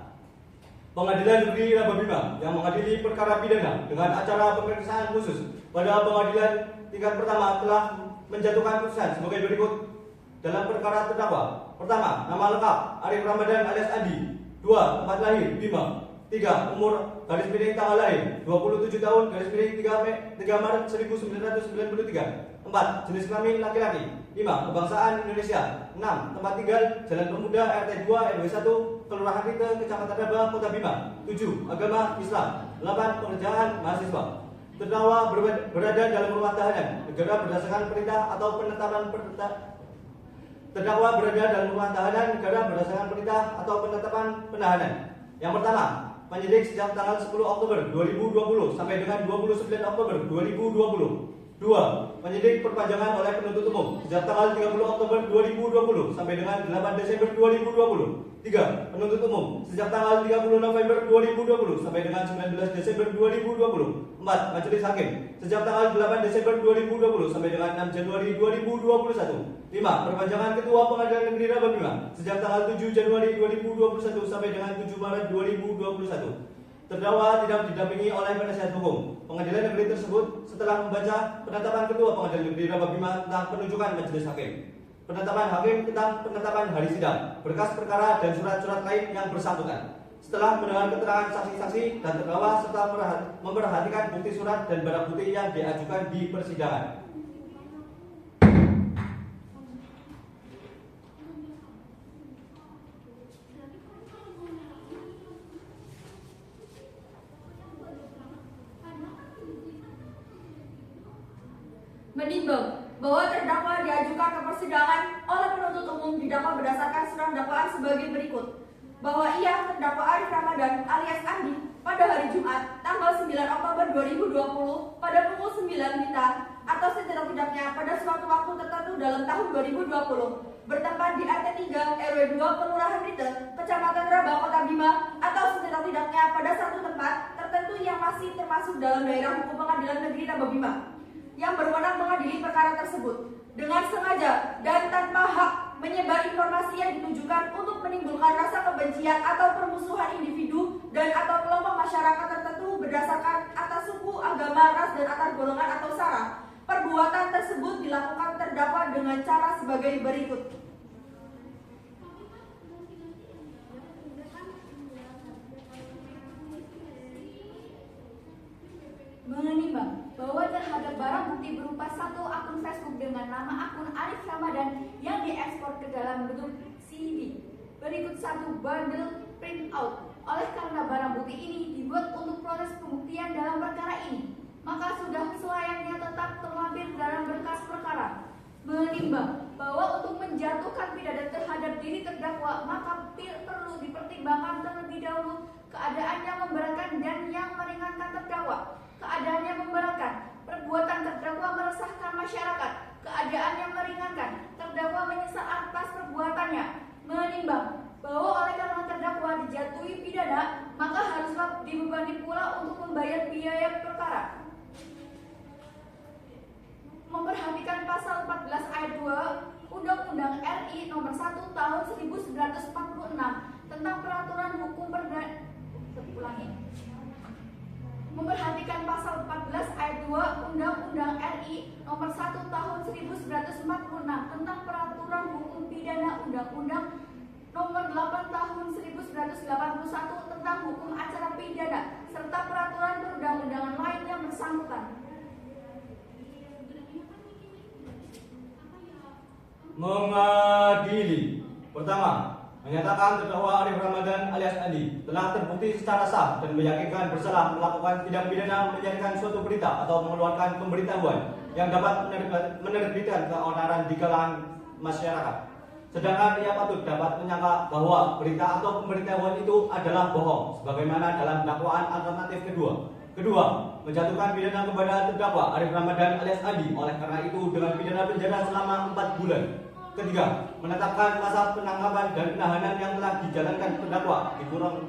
Pengadilan Negeri Rababima yang mengadili perkara pidana dengan acara pemeriksaan khusus pada pengadilan tingkat pertama telah menjatuhkan putusan sebagai berikut dalam perkara terdakwa. Pertama, nama lengkap Arif Ramadan alias Adi. 2. Tempat lahir Bima. 3. Umur _tanggal lahir 27 tahun _3 Maret 1993. 4. Jenis kelamin laki-laki. 5. Kebangsaan Indonesia. 6. Tempat tinggal Jalan Pemuda RT 2 RW 1 Kelurahan Rite Kecamatan Raba Kota Bima. 7. Agama Islam. 8. Pekerjaan mahasiswa. Terdakwa berada dalam rumah tahanan negara berdasarkan perintah atau penetapan Terdakwa berada dalam rumah tahanan negara berdasarkan perintah atau penetapan penahanan. Yang pertama, penyidik sejak tanggal 10 Oktober 2020 sampai dengan 29 Oktober 2020. 2. Penyidik perpanjangan oleh penuntut umum sejak tanggal 30 Oktober 2020 sampai dengan 8 Desember 2020. 3. Penuntut umum sejak tanggal 30 November 2020 sampai dengan 19 Desember 2020. 4. Majelis hakim sejak tanggal 8 Desember 2020 sampai dengan 6 Januari 2021. 5. Perpanjangan Ketua Pengadilan Negeri Rababima sejak tanggal 7 Januari 2021 sampai dengan 7 Maret 2021. Terdakwa tidak didampingi oleh penasihat hukum. Pengadilan negeri tersebut setelah membaca penetapan Ketua Pengadilan Negeri Rababima tentang penunjukan majelis hakim, penetapan hakim tentang penetapan hari sidang, berkas perkara dan surat-surat lain yang bersangkutan. setelah mendengar keterangan saksi-saksi dan terdakwa serta memperhatikan bukti surat dan barang bukti yang diajukan di persidangan. Menimbang bahwa terdakwa diajukan ke persidangan oleh penuntut umum didakwa berdasarkan surat dakwaan sebagai berikut, bahwa ia terdakwa Arif Ramadan alias Andi pada hari Jumat tanggal 9 Oktober 2020 pada pukul 9 WITA atau setidak-tidaknya pada suatu waktu tertentu dalam tahun 2020 bertempat di RT 3 RW 2 Kelurahan Rite, Kecamatan Raba, Kota Bima atau setidak-tidaknya pada satu tempat tertentu yang masih termasuk dalam daerah hukum Pengadilan Negeri Raba Bima yang berwenang mengadili perkara tersebut dengan sengaja dan tanpa hak menyebar informasi yang ditujukan untuk menimbulkan rasa kebencian atau permusuhan individu dan atau kelompok masyarakat tertentu berdasarkan atas suku, agama, ras, dan antar golongan atau sara. Perbuatan tersebut dilakukan terdakwa dengan cara sebagai berikut. Menimbang bahwa terhadap barang bukti berupa satu akun Facebook dengan nama akun Arif Ramadan yang diekspor ke dalam bentuk CD berikut satu bundle printout. Oleh karena barang bukti ini dibuat untuk proses pembuktian dalam perkara ini, maka sudah selayaknya tetap terlampir dalam berkas perkara. Menimbang bahwa untuk menjatuhkan pidana terhadap diri terdakwa, maka perlu dipertimbangkan terlebih dahulu keadaan yang memberatkan dan yang meringankan terdakwa. Keadaan yang memberatkan, perbuatan terdakwa meresahkan masyarakat. Keadaan yang meringankan, terdakwa menyesal atas perbuatannya. Menimbang bahwa oleh karena terdakwa dijatuhi pidana, maka haruslah dibebani pula untuk membayar biaya perkara. Memperhatikan pasal 14 ayat 2 Undang-Undang RI Nomor 1 Tahun 1946 tentang Peraturan Hukum Perdana. Memperhatikan pasal 14 ayat 2 Undang-Undang RI Nomor 1 Tahun 1946 tentang Peraturan Hukum Pidana, Undang-Undang Nomor 8 Tahun 1981 tentang Hukum Acara Pidana serta peraturan perundang-undangan lain yang bersangkutan. Mengadili. Pertama, menyatakan terdakwa Arif Ramadan alias Andi telah terbukti secara sah dan meyakinkan bersalah melakukan tindak pidana menyaringkan suatu berita atau mengeluarkan pemberitahuan yang dapat menerbitkan keonaran di kalangan masyarakat. Sedangkan ia patut dapat menyangka bahwa berita atau pemberitahuan itu adalah bohong, sebagaimana dalam dakwaan alternatif kedua. Kedua, menjatuhkan pidana kepada terdakwa Arif Ramadan alias Andi oleh karena itu dengan pidana penjara selama 4 bulan. Ketiga, menetapkan masa penangkapan dan penahanan yang telah dijalankan terdakwa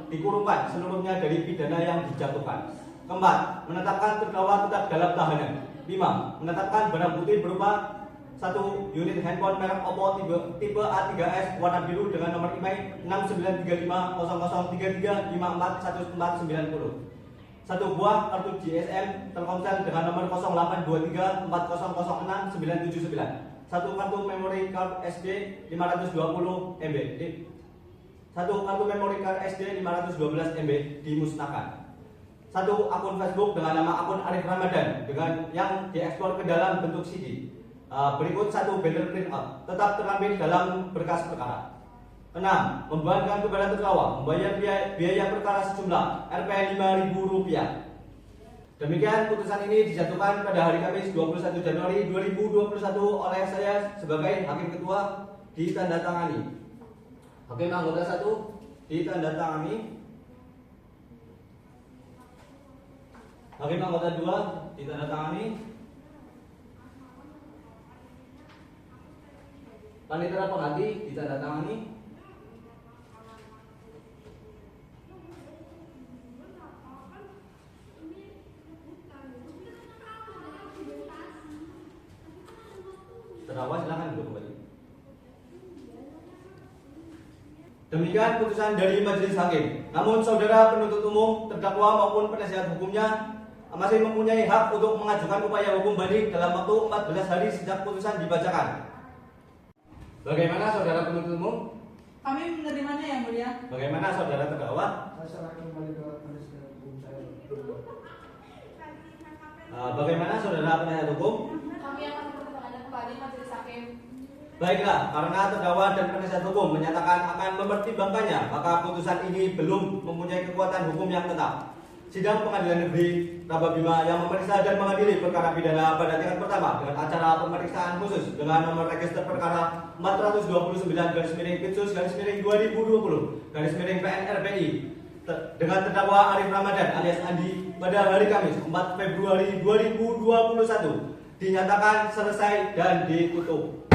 dikurungkan seluruhnya dari pidana yang dijatuhkan. Keempat, menetapkan terdakwa tetap dalam tahanan. 5. Menetapkan barang bukti berupa 1 unit handphone merek Oppo tipe A3s warna biru dengan nomor IMEI 69350033541490. 1 buah kartu GSM Telkomsel dengan nomor 0823400699. 1 kartu memory card SD 520 MB. 1 kartu memory card SD 512 MB dimusnahkan. 1 akun Facebook dengan nama akun Arif Ramadan dengan yang diekspor ke dalam bentuk CD. Berikut 1 banner printout tetap terlampir dalam berkas perkara. 6. Membebankan kepada terdakwa membayar biaya perkara sejumlah Rp5.000. Demikian putusan ini dijatuhkan pada hari Kamis 21 Januari 2021 oleh saya sebagai Hakim Ketua ditandatangani. Hakim anggota 1 ditandatangani. Hakim anggota 2 ditandatangani. Panitera penghati ditandatangani. Terdakwa silakan duduk kembali. Demikian putusan dari majelis hakim. Namun saudara penuntut umum, terdakwa maupun penasihat hukumnya masih mempunyai hak untuk mengajukan upaya hukum banding dalam waktu 14 hari sejak putusan dibacakan. Bagaimana saudara penuntut umum? Kami menerimanya yang mulia. Bagaimana saudara terdakwa? serahkan kembali ke penasihat hukum saya. Bagaimana saudara penasihat hukum? Kami akan mempertimbangkannya kembali majelis hakim. Baiklah, karena terdakwa dan penasihat hukum menyatakan akan mempertimbangkannya, maka putusan ini belum mempunyai kekuatan hukum yang tetap. Sidang Pengadilan Negeri Rababima yang memeriksa dan mengadili perkara pidana pada tingkat pertama dengan acara pemeriksaan khusus dengan nomor register perkara 429/2020/PNRPI dengan terdakwa Arif Ramadan alias Andi pada hari Kamis 4 Februari 2021 dinyatakan selesai dan ditutup.